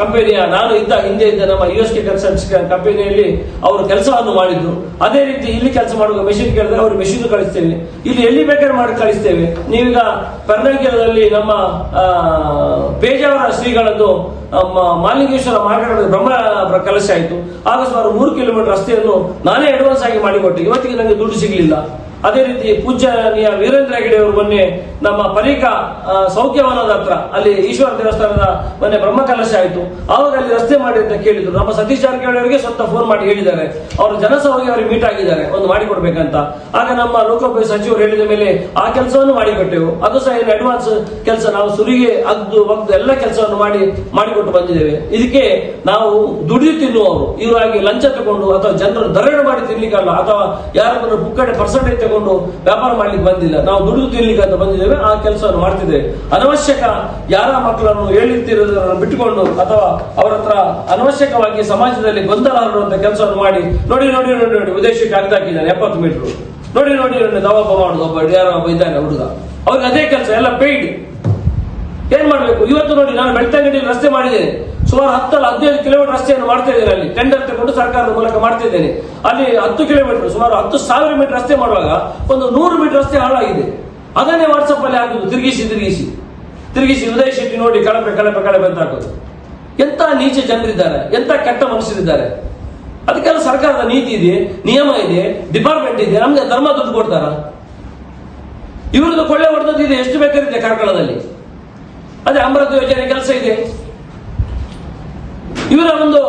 ಕಂಪನಿಯ ನಾನು ಹಿಂದೆ ಇದ್ದ ನಮ್ಮ USK ಕನ್ಸಲ್ಟ್ಸ್ ಕಂಪನಿಯಲ್ಲಿ ಅವರು ಕೆಲಸವನ್ನು ಮಾಡಿದ್ರು. ಅದೇ ರೀತಿ ಇಲ್ಲಿ ಕೆಲಸ ಮಾಡುವ ಮೆಷಿನ್ ಕೇಳಿದ್ರೆ ಅವರು ಮೆಷಿನ್ ಕಳಿಸ್ತೇವೆ, ಇಲ್ಲಿ ಎಲ್ಲಿ ಬೇಕಾದ್ರೆ ಮಾಡಿ ಕಳಿಸ್ತೇವೆ. ನೀವೀಗ ಪರ್ನಂಕೆಲದಲ್ಲಿ ನಮ್ಮ ಪೇಜಾವರ ಶ್ರೀಗಳದ್ದು ಮಾಲಿಂಗೇಶ್ವರ ಮಾರ್ಗದ ಬ್ರಹ್ಮ ಕಲಶ ಆಯಿತು. ಆಗ ಸುಮಾರು 3 ಕಿಲೋಮೀಟರ್ ರಸ್ತೆಯನ್ನು ನಾನೇ ಅಡ್ವಾನ್ಸ್ ಆಗಿ ಮಾಡಿಕೊಟ್ಟೆ, ಇವತ್ತಿಗೆ ನನಗೆ ದುಡ್ಡು ಸಿಗಲಿಲ್ಲ. ಅದೇ ರೀತಿ ಪೂಜ್ಯನೀಯ ವೀರೇಂದ್ರ ಹೆಗಡೆ ಅವರು ಮೊನ್ನೆ ನಮ್ಮ ಪರೀಕ ಸೌಖ್ಯವನದ ಹತ್ರ ಅಲ್ಲಿ ಈಶ್ವರ ದೇವಸ್ಥಾನದ ಮೊನ್ನೆ ಬ್ರಹ್ಮ ಕಲಶ ಆಯಿತು, ಆವಾಗ ಅಲ್ಲಿ ರಸ್ತೆ ಮಾಡಿ ಅಂತ ಕೇಳಿದ್ರು. ನಮ್ಮ ಸತೀಶ್ ಜಾರಕಿಹೊಳಿ ಅವರಿಗೆ ಸ್ವತಃ ಫೋನ್ ಮಾಡಿ ಹೇಳಿದ್ದಾರೆ, ಅವರು ಜನಸಭೆಗೆ ಅವರಿಗೆ ಮೀಟ್ ಆಗಿದ್ದಾರೆ, ಒಂದು ಮಾಡಿಕೊಡ್ಬೇಕಂತ. ಆಗ ನಮ್ಮ ಲೋಕೋಪಯೋಗಿ ಸಚಿವರು ಹೇಳಿದ ಮೇಲೆ ಆ ಕೆಲಸವನ್ನು ಮಾಡಿಕೊಟ್ಟೆವು. ಅದು ಸಹ ಏನು ಅಡ್ವಾನ್ಸ್ ಕೆಲಸ, ನಾವು ಸುರಿಗೆ ಅಗ್ದು ಎಲ್ಲ ಕೆಲಸವನ್ನು ಮಾಡಿಕೊಟ್ಟು ಬಂದಿದ್ದೇವೆ. ಇದಕ್ಕೆ ನಾವು ದುಡಿದು ತಿನ್ನುವವರು, ಇವರಾಗಿ ಲಂಚ ತಗೊಂಡು ಅಥವಾ ಜನರು ದರೋಡೆ ಮಾಡಿ ತಿನ್ಲಿಕ್ಕಲ್ಲ, ಅಥವಾ ಯಾರಾದ್ರೂ ಪುಕ್ಕಟೆ ಪರ್ಸೆಂಟೇಜ್ ತಗೊಂಡು ವ್ಯಾಪಾರ ಮಾಡ್ಲಿಕ್ಕೆ ಬಂದಿಲ್ಲ. ನಾವು ದುಡಿದು ತಿನ್ಲಿಕ್ಕೆ ಅಂತ ಬಂದಿದ್ದೇವೆ, ಆ ಕೆಲಸವನ್ನು ಮಾಡ್ತಿದ್ದೇವೆ. ಅನವಶ್ಯಕ ಯಾರ ಮಕ್ಕಳನ್ನು ಹೇಳಿರ್ತಿರೋದನ್ನು ಬಿಟ್ಟುಕೊಂಡು ಅಥವಾ ಅವರ ಹತ್ರ ಅನವಶ್ಯಕವಾಗಿ ಸಮಾಜದಲ್ಲಿ ಗೊಂದಲ ಹರಡುವಂತ ಕೆಲಸವನ್ನು ಮಾಡಿ ನೋಡಿ ಉದಯ್ ಶೆಟ್ಟಿ ಹಾಕಿದ್ದಾನೆ 70 ಮೀಟರ್, ನೋಡಿ ದವಾಪ ಮಾಡುದು, ಯಾರೋ ಒಬ್ಬ ಇದ್ದಾನೆ ಹುಡುಗ, ಅವ್ರಿಗೆ ಅದೇ ಕೆಲಸ, ಎಲ್ಲ ಪೇಯ್ಡ್. ಏನ್ ಮಾಡ್ಬೇಕು? ಇವತ್ತು ನೋಡಿ, ನಾನು ಬೆಳ್ತಂಗಡಿಯಲ್ಲಿ ರಸ್ತೆ ಮಾಡಿದ್ದೇನೆ, ಸುಮಾರು 10-15 ಕಿಲೋಮೀಟರ್ ರಸ್ತೆಯನ್ನು ಮಾಡ್ತಾ ಇದ್ದೇನೆ. ಅಲ್ಲಿ ಟೆಂಡರ್ ತಗೊಂಡು ಸರ್ಕಾರದ ಮೂಲಕ ಮಾಡ್ತಿದ್ದೇನೆ. ಅಲ್ಲಿ 10 ಕಿಲೋಮೀಟರ್ ಸುಮಾರು 10,000 ಮೀಟರ್ ರಸ್ತೆ ಮಾಡುವಾಗ ಒಂದು 100 ಮೀಟರ್ ರಸ್ತೆ ಹಾಳಾಗಿದೆ. ಅದನ್ನೇ ವಾಟ್ಸಪ್ ಅಲ್ಲಿ ಹಾಕುದು, ತಿರುಗಿಸಿ ಉದಯ್ ಶೆಟ್ಟಿ ನೋಡಿ ಕಳಪೆ ಅಂತ ಹಾಕೋದು. ಎಂತ ನೀಚ ಜನರಿದ್ದಾರೆ, ಎಂತ ಕೆಟ್ಟ ಮನುಷ್ಯರಿದ್ದಾರೆ. ಅದಕ್ಕೆಲ್ಲ ಸರ್ಕಾರದ ನೀತಿ ಇದೆ, ನಿಯಮ ಇದೆ, ಡಿಪಾರ್ಟ್ಮೆಂಟ್ ಇದೆ. ನಮ್ಗೆ ಧರ್ಮ ದುಡ್ಡು ಕೊಡ್ತಾರ? ಇವ್ರದ್ದು ಕೊಳ್ಳೆ ಹೊಡೆದದ್ದು ಇದೆ, ಎಷ್ಟು ಬೇಕಾಗಿದೆ ಕಾರ್ಕಳದಲ್ಲಿ. ಅದೇ ಅಮೃತ ಯೋಜನೆ ಕೆಲಸ ಇದೆ. ಇವರ ಒಂದು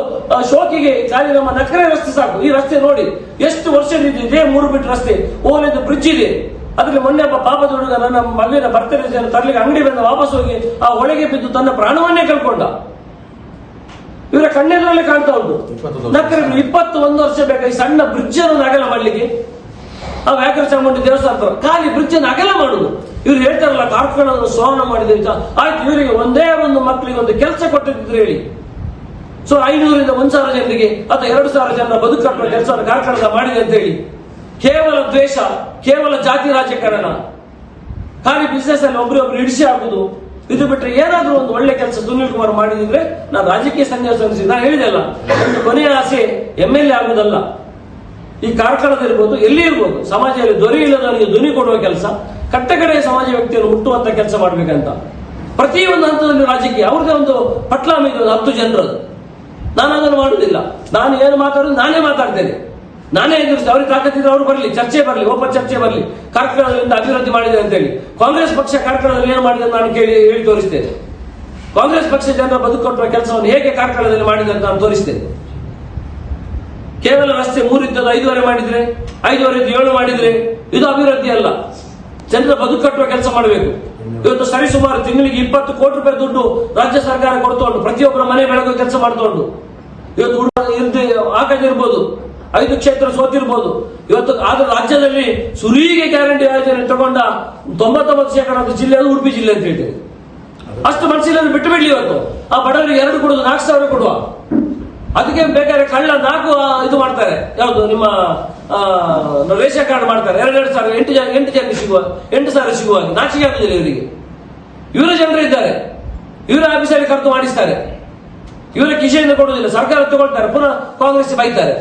ಶೋಕಿಗೆ ಖಾಲಿ ನಮ್ಮ ನಕರೆ ರಸ್ತೆ ಸಾಕು. ಈ ರಸ್ತೆ ನೋಡಿ ಎಷ್ಟು ವರ್ಷದಿಂದ ಇದೆ, 3 ಮೀಟರ್ ರಸ್ತೆ, ಓಲೆದು ಬ್ರಿಡ್ಜ್ ಇದೆ. ಅದ್ರಲ್ಲಿ ಮೊನ್ನೆ ಒಬ್ಬ ಪಾಪದ ಹುಡುಗ ನನ್ನ ಮಗುವಿನ ಬರ್ತಡೇ ತರಲಿಕ್ಕೆ ಅಂಗಡಿ ಬಂದ ವಾಪಸ್ ಹೋಗಿ ಆ ಒಳಗೆ ಬಿದ್ದು ತನ್ನ ಪ್ರಾಣವನ್ನೇ ಕಳ್ಕೊಂಡ. ಇವರ ಕಣ್ಣೆಲ್ಲರಲ್ಲಿ ಕಾಣ್ತಾ ಉಂಟು. ನಕರೆ 21 ವರ್ಷ ಬೇಕಾ ಈ ಸಣ್ಣ ಬ್ರಿಡ್ಜ್ ಅನ್ನು ಅಗಲ ಮಾಡ್ಲಿಕ್ಕೆ? ಆ ವ್ಯಾಕರ ಚಾಮುಂಡಿ ದೇವಸ್ಥಾನ ಖಾಲಿ ಬ್ರಿಡ್ಜ್ ಅನ್ನು ಅಗಲ ಮಾಡುದು. ಇವ್ರು ಹೇಳ್ತಾರಲ್ಲ ಕಾರ್ಖಾನೆ ಸೋಹನ ಮಾಡಿದೆ ಅಂತ. ಆಯ್ತು, ಇವರಿಗೆ ಒಂದೇ ಒಂದು ಮಕ್ಕಳಿಗೆ ಒಂದು ಕೆಲಸ ಕೊಟ್ಟಿದ್ರು ಹೇಳಿ. ಸೊ 500ರಿಂದ 1,000 ಜನರಿಗೆ ಅಥವಾ 2,000 ಜನರ ಬದುಕು ಕಟ್ಟುವ ಕೆಲಸವನ್ನು ಕಾರ್ಖಾನೆ ಮಾಡಿದೆ ಅಂತ ಹೇಳಿ. ಕೇವಲ ದ್ವೇಷ, ಕೇವಲ ಜಾತಿ ರಾಜಕಾರಣ, ಖಾಲಿ ಬಿಸ್ನೆಸ್ ಅಲ್ಲಿ ಒಬ್ರು ಇಡಿಸಿ ಹಾಕುದು. ಇದು ಬಿಟ್ಟರೆ ಏನಾದ್ರೂ ಒಂದು ಒಳ್ಳೆ ಕೆಲಸ ಸುನಿಲ್ ಕುಮಾರ್ ಮಾಡಿದ್ರೆ ನಾನು ರಾಜಕೀಯ ಸನ್ಯಾಸ ನಾನು ಹೇಳಿದೆಲ್ಲ, ಕೊನೆಯ ಆಸೆ MLA ಆಗುವುದಲ್ಲ. ಈ ಕಾರ್ಕಳದಲ್ಲಿರ್ಬೋದು, ಎಲ್ಲಿ ಇರ್ಬೋದು, ಸಮಾಜದಲ್ಲಿ ದೊರೆಯಿಲ್ಲದವರಿಗೆ ಧ್ವನಿ ಕೊಡುವ ಕೆಲಸ, ಕಟ್ಟಕಡೆಯ ಸಮಾಜ ವ್ಯಕ್ತಿಯನ್ನು ಮುಟ್ಟುವಂತ ಕೆಲಸ ಮಾಡ್ಬೇಕಂತ. ಪ್ರತಿಯೊಂದು ಹಂತದಲ್ಲಿ ರಾಜಕೀಯ ಅವ್ರದೇ ಒಂದು ಪಟ್ಲಾಮಿ ಇದೆ, 10 ಜನರದ್ದು. ನಾನು ಅದನ್ನು ಮಾಡುವುದಿಲ್ಲ. ನಾನು ಏನು ಮಾತಾಡೋದು ನಾನೇ ಮಾತಾಡ್ತೇನೆ, ನಾನೇ ಎದುರಿಸ್ತೇನೆ. ಅವ್ರಿಗೆ ತಾಕತ್ತಿದ್ರೆ ಅವರು ಬರಲಿ, ಚರ್ಚೆ ಬರಲಿ, ಓಪನ್ ಚರ್ಚೆ ಬರಲಿ. ಕಾರ್ಕಳದಿಂದ ಅಭಿವೃದ್ಧಿ ಮಾಡಿದೆ ಅಂತ ಹೇಳಿ ಕಾಂಗ್ರೆಸ್ ಪಕ್ಷ ಕಾರ್ಕಳದಲ್ಲಿ ಏನು ಮಾಡಿದೆ ನಾನು ಹೇಳಿ ತೋರಿಸ್ತೇನೆ. ಕಾಂಗ್ರೆಸ್ ಪಕ್ಷ ಜನರ ಬದುಕು ಕಟ್ಟುವ ಕೆಲಸವನ್ನು ಹೇಗೆ ಕಾರ್ಕಳದಲ್ಲಿ ಮಾಡಿದೆ ಅಂತ ನಾನು ತೋರಿಸ್ತೇನೆ. ಕೇವಲ ರಸ್ತೆ 3 ಇದ್ದದ್ದು 5.5 ಮಾಡಿದ್ರೆ, 5.5 7 ಮಾಡಿದ್ರೆ ಇದು ಅಭಿವೃದ್ಧಿ ಅಲ್ಲ. ಜನರ ಬದುಕು ಕಟ್ಟುವ ಕೆಲಸ ಮಾಡಬೇಕು. ಇವತ್ತು ಸರಿಸುಮಾರು ತಿಂಗಳಿಗೆ 20 ಕೋಟಿ ರೂಪಾಯಿ ದುಡ್ಡು ರಾಜ್ಯ ಸರ್ಕಾರ ಕೊಡ್ತೊಂಡು ಪ್ರತಿಯೊಬ್ಬರ ಮನೆ ಬೆಳಗುವ ಕೆಲಸ ಮಾಡ್ತೊಂಡು. ಇವತ್ತು ಆಗದಿರ್ಬೋದು, 5 ಕ್ಷೇತ್ರ ಸೋತಿರ್ಬೋದು. ಇವತ್ತು ಆದ್ರೆ ರಾಜ್ಯದಲ್ಲಿ ಸುರಿಗೆ ಗ್ಯಾರಂಟಿ ಯೋಜನೆ ತಗೊಂಡ 99% ಜಿಲ್ಲೆ ಅದು ಉಡುಪಿ ಜಿಲ್ಲೆ ಅಂತ ಹೇಳ್ತೇವೆ. ಅಷ್ಟು ಮನಸ್ಸಿಲ್ಲದೆ ಬಿಟ್ಟು ಬಿಡ್ಲಿ. ಇವತ್ತು ಆ ಬಡವರಿಗೆ 2 ಕೊಡುದು 4,000 ಕೊಡುವ, ಅದಕ್ಕೆ ಬೇಕಾದ್ರೆ ಕಳ್ಳ 4 ಇದು ಮಾಡ್ತಾರೆ. ಯಾವುದು ನಿಮ್ಮ ರೇಷನ್ ಕಾರ್ಡ್ ಮಾಡ್ತಾರೆ, 2,000 8 ಜನ ಸಿಗುವ 8,000 ಸಿಗುವಾಗ ನಾಚಿಕೆ ಆಗುದಿಲ್ಲ ಇವರಿಗೆ. ಇವರ ಜನರು ಇದ್ದಾರೆ, ಇವರ ಆಫೀಸಲ್ಲಿ ಕರೆದು ಮಾಡಿಸ್ತಾರೆ, ಇವರ ಕಿಶೆಯಿಂದ ಕೊಡುವುದಿಲ್ಲ, ಸರ್ಕಾರ ತಗೊಳ್ತಾರೆ, ಪುನಃ ಕಾಂಗ್ರೆಸ್ ಬೈತಾರೆ,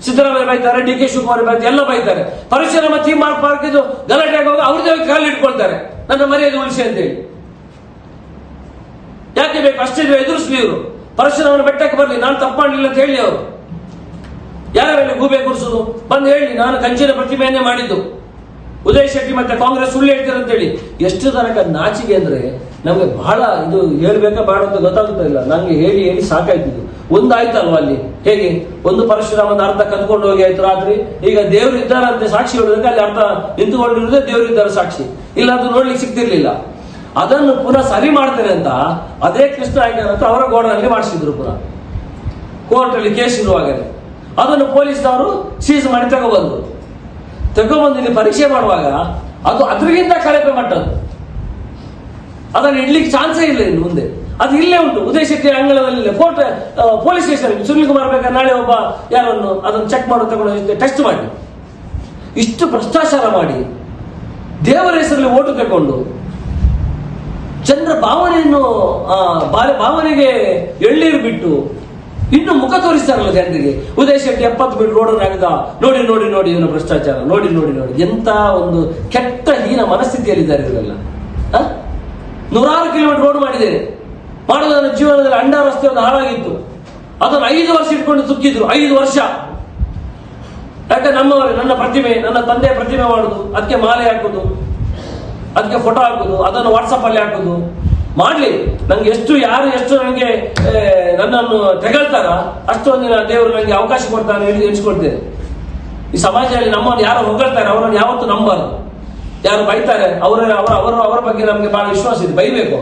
ಸಿದ್ದರಾಮಯ್ಯ ಬೈತಾರೆ, ಡಿ ಕೆ ಶಿವಕುಮಾರ್ ಬೈತಾರೆ, ಎಲ್ಲ ಬೈತಾರೆ. ಪರಶುರಾಮ ಥೀಮ್ ಪಾರ್ಕ್ ಇದು ಗಲಾಟೆ ಆಗುವಾಗ ಅವ್ರದೇ ಕಾಲು ಇಟ್ಕೊಳ್ತಾರೆ, ನನ್ನ ಮರ್ಯಾದೆ ಉಳಿಸಿ ಅಂತೇಳಿ. ಯಾಕೆ ಬೇಕು ಅಷ್ಟೇ ಎದುರಿಸ್ಲಿ ಇವರು? ಪರಶುರಾಮನ ಬೆಟ್ಟಕ್ಕೆ ಬರಲಿ, ನಾನು ತಪ್ಪು ಮಾಡಲಿಲ್ಲ ಅಂತ ಹೇಳಿ ಅವರು. ಯಾರಲ್ಲಿ ಗೂಬೆ ಕೂರಿಸುದು ಬಂದು ಹೇಳಿ, ನಾನು ಕಂಚಿನ ಪ್ರತಿಮೆಯನ್ನೇ ಮಾಡಿದ್ದು, ಉದಯ್ ಶೆಟ್ಟಿ ಮತ್ತೆ ಕಾಂಗ್ರೆಸ್ ಸುಳ್ಳು ಹೇಳ್ತಾರೆ ಅಂತೇಳಿ. ಎಷ್ಟು ತನಕ ನಾಚಿಕೆ ಅಂದ್ರೆ ನಮ್ಗೆ ಬಹಳ ಇದು ಹೇಳ್ಬೇಕಾ ಬೇಡ ಅಂತ ಗೊತ್ತಾಗ್ತಾ ಇಲ್ಲ. ನಂಗೆ ಹೇಳಿ ಹೇಳಿ ಸಾಕಾಯ್ತಿದ್ದು. ಒಂದಾಯ್ತಲ್ವ ಅಲ್ಲಿ, ಹೇಗೆ ಒಂದು ಪರಶುರಾಮನ ಅರ್ಧ ಕದ್ಕೊಂಡು ಹೋಗಿ ಆಯ್ತು ರಾತ್ರಿ, ಈಗ ದೇವ್ರು ಇದ್ದಾರಂತೆ ಸಾಕ್ಷಿ ಹೇಳೋದಕ್ಕೆ ಅಲ್ಲಿ ಅರ್ಧ ನಿಂತುಕೊಂಡಿರೋದೇ ದೇವ್ರು ಇದ್ದಾರೆ ಸಾಕ್ಷಿ, ಇಲ್ಲ ಅದು ನೋಡ್ಲಿಕ್ಕೆ ಸಿಗ್ತಿರ್ಲಿಲ್ಲ. ಅದನ್ನು ಪುನಃ ಸರಿ ಮಾಡ್ತೇನೆ ಅಂತ ಅದೇ ಕೃಷ್ಣ ಆಯ್ಕೆ ಅಂತ ಅವರ ಗೋಡನಲ್ಲಿ ಮಾಡಿಸಿದ್ರು. ಪುನಃ ಕೋರ್ಟ್ ಅಲ್ಲಿ ಕೇಸ್ ಇರುವಾಗಲೇ ಅದನ್ನು ಪೊಲೀಸ್ನವರು ಸೀಸ್ ಮಾಡಿ ತಗೊಬಂದು ಇಲ್ಲಿ ಪರೀಕ್ಷೆ ಮಾಡುವಾಗ ಅದು ಅದರಿಗಿಂತ ಕಳಪೆ ಮಟ್ಟದ್ದು. ಅದನ್ನು ಇಡ್ಲಿಕ್ಕೆ ಚಾನ್ಸೇ ಇಲ್ಲ ಇನ್ನು ಮುಂದೆ. ಅದು ಇಲ್ಲೇ ಉಂಟು, ಉದಯ್ ಶೆಟ್ಟಿ ಅಂಗಳದಲ್ಲಿ court police station. Sunil Kumar ಬೇಕಾದ್ರೆ ನಾಳೆ ಒಬ್ಬ ಯಾರನ್ನು ಅದನ್ನು ಚೆಕ್ ಮಾಡೋ ತಗೊಂಡು ಟೆಸ್ಟ್ ಮಾಡಿ, ಇಷ್ಟು ಭ್ರಷ್ಟಾಚಾರ ಮಾಡಿ ದೇವರ ಹೆಸರಲ್ಲಿ ಓಟು ತಗೊಂಡು ಜನರ ಭಾವನೆಗೆ ಎಳ್ಳೀರು ಬಿಟ್ಟು ಇನ್ನು ಮುಖ ತೋರಿಸ್ತಾರಲ್ಲ ಜನರಿಗೆ. ಉದಯ್ ಶೆಟ್ಟಿ 70 ಮೀಟರ್ ರೋಡ್ ಆಗಿದ, ನೋಡಿ ನೋಡಿ ನೋಡಿ ಇವನ ಭ್ರಷ್ಟಾಚಾರ, ನೋಡಿ ನೋಡಿ ನೋಡಿ. ಎಂತ ಒಂದು ಕೆಟ್ಟ ಹೀನ ಮನಸ್ಥಿತಿಯಲ್ಲಿದ್ದಾರೆ ಇವರೆಲ್ಲ. 100 ಕಿಲೋಮೀಟರ್ ರೋಡ್ ಮಾಡಿದ್ದೇನೆ, ಮಾಡೋದನ್ನ ಜೀವನದಲ್ಲಿ ಅಂಡ ರಸ್ತೆ ಒಂದು ಹಾಳಾಗಿತ್ತು, ಅದನ್ನು 5 ವರ್ಷ ಇಟ್ಕೊಂಡು ಸುಕ್ಕಿದ್ರು. 5 ವರ್ಷ. ಯಾಕಂದ್ರೆ ನಮ್ಮವರೇ, ನನ್ನ ಪ್ರತಿಮೆ, ನನ್ನ ತಂದೆಯ ಪ್ರತಿಮೆ ಮಾಡುದು, ಅದಕ್ಕೆ ಮಾಲೆ ಹಾಕುದು, ಅದಕ್ಕೆ ಫೋಟೋ ಹಾಕುದು, ಅದನ್ನು ವಾಟ್ಸಪ್ ಅಲ್ಲಿ ಹಾಕುದು ಮಾಡ್ಲಿ. ನಂಗೆ ಯಾರು ಎಷ್ಟು ನನಗೆ ನನ್ನನ್ನು ತೆಗಳ್ತಾರ ಅಷ್ಟೊಂದಿನ ದೇವರು ನನಗೆ ಅವಕಾಶ ಕೊಡ್ತಾನೆ ಎಣಿಸ್ಕೊಳ್ತೇನೆ. ಈ ಸಮಾಜದಲ್ಲಿ ನಮ್ಮನ್ನು ಯಾರು ಹೊಗಳ್ತಾರೆ ಅವರನ್ನು ಯಾವತ್ತೂ ನಂಬಾರದು. ಯಾರು ಬೈತಾರೆ ಅವರ ಬಗ್ಗೆ ನಮಗೆ ಬಹಳ ವಿಶ್ವಾಸ ಇದೆ. ಬೈಬೇಕು,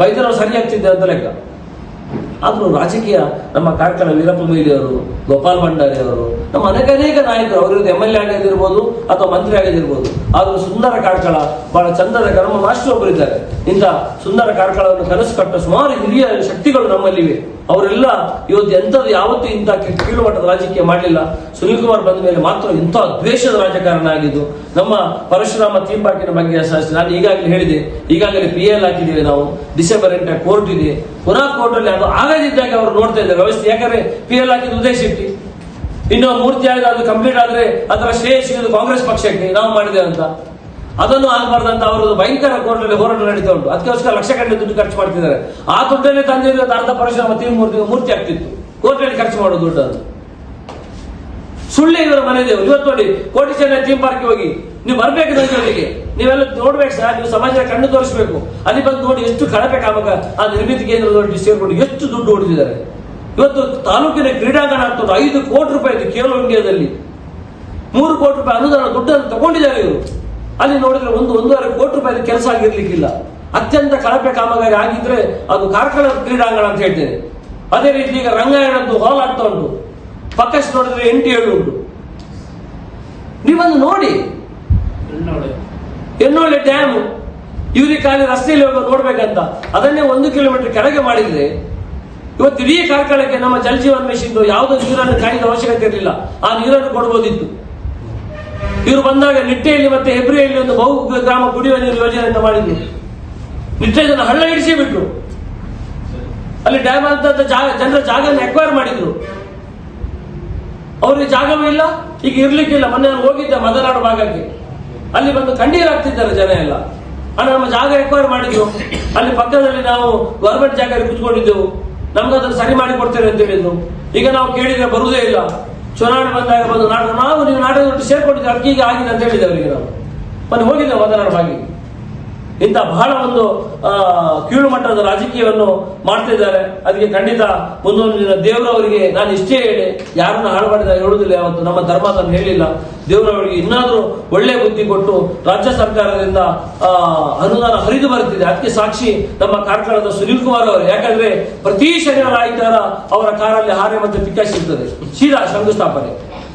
ಬೈದ್ರೆ ನಾವು ಸರಿಯಾಗ್ತಿದ್ದೆ ಅಂತ ಲೆಕ್ಕ. ಆದ್ರೂ ರಾಜಕೀಯ ನಮ್ಮ ಕಾರ್ಕಳ ವೀರಪ್ಪ ಮೊಯ್ಲಿ ಅವರು, ಗೋಪಾಲ್ ಭಂಡಾರಿ ಅವರು, ನಮ್ಮ ಅನೇಕ ನಾಯಕರು, ಅವರು MLA ಆಗಿರ್ಬೋದು ಅಥವಾ ಮಂತ್ರಿ ಆಗಿರ್ಬೋದು. ಆದ್ರೂ ಸುಂದರ ಕಾರ್ಕಳ, ಬಹಳ ಚಂದದ ನಮ್ಮ ಮಾಸ್ಟರ್ ಒಬ್ಬರು ಇದ್ದಾರೆ. ಇಂಥ ಸುಂದರ ಕಾರ್ಕಳವನ್ನು ಕನಸು ಕಟ್ಟ ಸುಮಾರು ಹಿರಿಯ ಶಕ್ತಿಗಳು ನಮ್ಮಲ್ಲಿವೆ. ಅವರೆಲ್ಲ ಇವತ್ತು ಎಂಥದ್ದು ಯಾವತ್ತೂ ಇಂಥ ಕೀಳು ಮಟ್ಟದ ರಾಜಕೀಯ ಮಾಡಲಿಲ್ಲ. ಸುನಿಲ್ ಕುಮಾರ್ ಬಂದ ಮೇಲೆ ಮಾತ್ರ ಇಂಥ ದ್ವೇಷದ ರಾಜಕಾರಣ ಆಗಿದ್ದು. ನಮ್ಮ ಪರಶುರಾಮ ಥೀಮ್ ಪಾರ್ಕಿನ ಬಗ್ಗೆ ನಾನು ಈಗಾಗಲೇ ಹೇಳಿದೆ, ಈಗಾಗಲೇ PL ಹಾಕಿದ್ದೇವೆ ನಾವು. ಡಿಸೆಂಬರ್ 8 ಕೋರ್ಟ್ ಇದೆ, ಪುನಃ ಕೋರ್ಟ್ ಅಲ್ಲಿ ಅದು ಆಗದಿದ್ದಾಗ ಅವರು ನೋಡ್ತಾ ಇದ್ದಾರೆ ವ್ಯವಸ್ಥೆ. ಯಾಕಂದ್ರೆ PL ಹಾಕಿದ್ದು ಉದಯ್ ಶೆಟ್ಟಿ, ಇನ್ನು ಮೂರ್ತಿ ಆಗಿದೆ, ಅದು ಕಂಪ್ಲೀಟ್ ಆದ್ರೆ ಅದರ ಶ್ರೇಯ ಸಿಗೋದು ಕಾಂಗ್ರೆಸ್ ಪಕ್ಷಕ್ಕೆ, ನಾವು ಮಾಡಿದ್ದೇವೆ ಅಂತ. ಅದನ್ನು ಆಗಬಾರ್ದಂತ ಅವರದ್ದು ಭಯಂಕರ ಕೋರ್ಟ್ ಅಲ್ಲಿ ಹೋರಾಟ ನಡೀತಾ ಉಂಟು. ಅದಕ್ಕೋಸ್ಕರ ಲಕ್ಷಗಟ್ಟಲೆ ದುಡ್ಡು ಖರ್ಚು ಮಾಡ್ತಿದ್ದಾರೆ. ಆ ದುಡ್ಡನ್ನೇ ತಂದಿರೋ ಅರ್ಧ ಪರಶುರಾಮ ಮೂರ್ತಿ ಆಗ್ತಿತ್ತು, ಕೋರ್ಟ್ ಅಲ್ಲಿ ಖರ್ಚು ಮಾಡೋ ದುಡ್ಡು. ಅದು ಸುಳ್ಳೆ ಇವರ ಮನೆ ದೇವರು. ಇವತ್ತು ನೋಡಿ, ಕೋಟಿ ಚೆನ್ನೈ ಥೀಮ್ ಪಾರ್ಕ್ ಹೋಗಿ ನೀವು ಬರ್ಬೇಕು, ನನಗೆ ನೀವೆಲ್ಲ ನೋಡ್ಬೇಕು ಸರ್, ನೀವು ಸಮಾಜದ ಕಣ್ಣು ತೋರಿಸ್ಬೇಕು. ಅಲ್ಲಿ ಬಂದು ನೋಡಿ ಎಷ್ಟು ಕಳಪೆ ಕಾಮಕ ಆ ನಿರ್ಮಿತಿ ಕೇಂದ್ರದೊಳಗೆ ಸೇರ್ಕೊಂಡು ಎಷ್ಟು ದುಡ್ಡು ಹೊಡೆದಿದ್ದಾರೆ. ಇವತ್ತು ತಾಲೂಕಿನ ಕ್ರೀಡಾಂಗಣ ಆಗ್ತದೆ 5 ಕೋಟಿ ರೂಪಾಯಿ ಖೇಲೋ ಇಂಡಿಯಾದಲ್ಲಿ 3 ಕೋಟಿ ರೂಪಾಯಿ ಅನುದಾನ ದುಡ್ಡನ್ನು ತಗೊಂಡಿದ್ದಾರೆ ಇವರು. ಅಲ್ಲಿ ನೋಡಿದ್ರೆ 1.5 ಕೋಟಿ ರೂಪಾಯಿ ಕೆಲಸ ಆಗಿರ್ಲಿಕ್ಕಿಲ್ಲ. ಅತ್ಯಂತ ಕಳಪೆ ಕಾಮಗಾರಿ ಆಗಿದ್ರೆ ಅದು ಕಾರ್ಕಳ ಕ್ರೀಡಾಂಗಣ ಅಂತ ಹೇಳ್ತೇನೆ. ಅದೇ ರೀತಿ ಈಗ ರಂಗಾಯಣದ್ದು ಹಾಲ್ ಆಗ್ತಾ ಉಂಟು, ಪಕ್ಕಷ್ಟು ನೋಡಿದ್ರೆ 8-7 ಉಂಟು. ನೀವೊಂದು ನೋಡಿ, ಎನ್ನೋಳೆ ಡ್ಯಾಮ್ ಇವ್ರಿಗೆ ಖಾಲಿ ರಸ್ತೆಯಲ್ಲಿ ಹೋಗಿ ನೋಡ್ಬೇಕಂತ ಅದನ್ನೇ 1 ಕಿಲೋಮೀಟರ್ ಕೆಳಗೆ ಮಾಡಿದ್ರೆ ಇವತ್ತು ಇಡೀ ಕಾರ್ಕಳಕ್ಕೆ ನಮ್ಮ ಜಲ್ ಜೀವನ್ ಮಿಷನ್ ಯಾವುದೋ ನೀರನ್ನು ಕಾಯ್ದ ಅವಶ್ಯಕತೆ ಇರಲಿಲ್ಲ, ಆ ನೀರನ್ನು ಕೊಡಬಹುದಿತ್ತು. ಇವರು ಬಂದಾಗ ನಿಟ್ಟೆಯಲ್ಲಿ ಮತ್ತೆ ಹೆಬ್ರಿಯಲ್ಲಿ ಒಂದು ಬಹು ಗ್ರಾಮ ಕುಡಿಯುವ ನೀರು ಯೋಜನೆಯನ್ನು ಮಾಡಿದ್ರು. ನಿಟ್ಟೆಯನ್ನು ಹಳ್ಳ ಹಿಡಿಸಿ ಬಿಟ್ರು. ಅಲ್ಲಿ ಡ್ಯಾಮ್ ಅಂತ ಜನರ ಜಾಗವನ್ನು ಎಕ್ವೈರ್ ಮಾಡಿದ್ರು. ಅವ್ರಿಗೆ ಜಾಗವೂ ಇಲ್ಲ, ಈಗ ಇರ್ಲಿಕ್ಕಿಲ್ಲ. ಮೊನ್ನೆ ನಾನು ಹೋಗಿದ್ದೆ ಮದನಾಡು ಭಾಗಕ್ಕೆ, ಅಲ್ಲಿ ಬಂದು ಕಣ್ಣೀರಾಗ್ತಿದ್ದಾರೆ ಜನ ಎಲ್ಲ. ನಮ್ಮ ಜಾಗ ಎಕ್ವೈರ್ ಮಾಡಿದ್ರು. ಅಲ್ಲಿ ಪಕ್ಕದಲ್ಲಿ ನಾವು ಗವರ್ಮೆಂಟ್ ಜಾಗ ಕುತ್ಕೊಂಡಿದ್ದೆವು, ನಮ್ಗೆ ಅದನ್ನು ಸರಿ ಮಾಡಿ ಕೊಡ್ತೇವೆ ಅಂತ ಹೇಳಿದ್ರು. ಈಗ ನಾವು ಕೇಳಿದ್ರೆ ಬರುವುದೇ ಇಲ್ಲ. ಚುನಾವಣೆ ಬಂದಾಗ ಬಂದು ನೀವು ನಾಟಕದೊಟ್ಟು ಸೇರ್ಕೊಂಡಿದ್ದೆ, ಅದಕ್ಕೆ ಈಗ ಆಗಿದೆ ಅಂತ ಹೇಳಿದೆ ಅವರಿಗೆ. ನಾವು ಮೊನ್ನೆ ಹೋಗಿದ್ದೇವೆ ಮದನಾಡು ಭಾಗಿಗೆ. ಇಂಥ ಬಹಳ ಒಂದು ಕೀಳು ಮಟ್ಟದ ರಾಜಕೀಯವನ್ನು ಮಾಡ್ತಿದ್ದಾರೆ. ಅದಕ್ಕೆ ಖಂಡಿತ ಮುಂದೊಂದು ದಿನ ದೇವರವರಿಗೆ ನಾನು ಇಷ್ಟೇ ಹೇಳಿ ಯಾರನ್ನ ಹಾಳು ಮಾಡಿದ ಹೇಳುವುದಿಲ್ಲ, ಯಾವತ್ತು ನಮ್ಮ ಧರ್ಮ ಅದನ್ನು ಹೇಳಿಲ್ಲ. ದೇವರವರಿಗೆ ಇನ್ನಾದ್ರೂ ಒಳ್ಳೆ ಬುದ್ಧಿ ಕೊಟ್ಟು ರಾಜ್ಯ ಸರ್ಕಾರದಿಂದ ಅನುದಾನ ಹರಿದು ಬರುತ್ತಿದೆ. ಅದಕ್ಕೆ ಸಾಕ್ಷಿ ನಮ್ಮ ಕಾರ್ಕಳದ ಸುನಿಲ್ ಕುಮಾರ್ ಅವರು. ಯಾಕಂದ್ರೆ ಪ್ರತಿ ಶನಿವಾರ ಆಯ್ತಾರ ಅವರ ಕಾರಲ್ಲಿ ಹಾರೆ ಮತ್ತು ಪಿಕಾಸಿ ಇರ್ತದೆ, ಸೀದಾ ಶಂಕುಸ್ಥಾಪನೆ.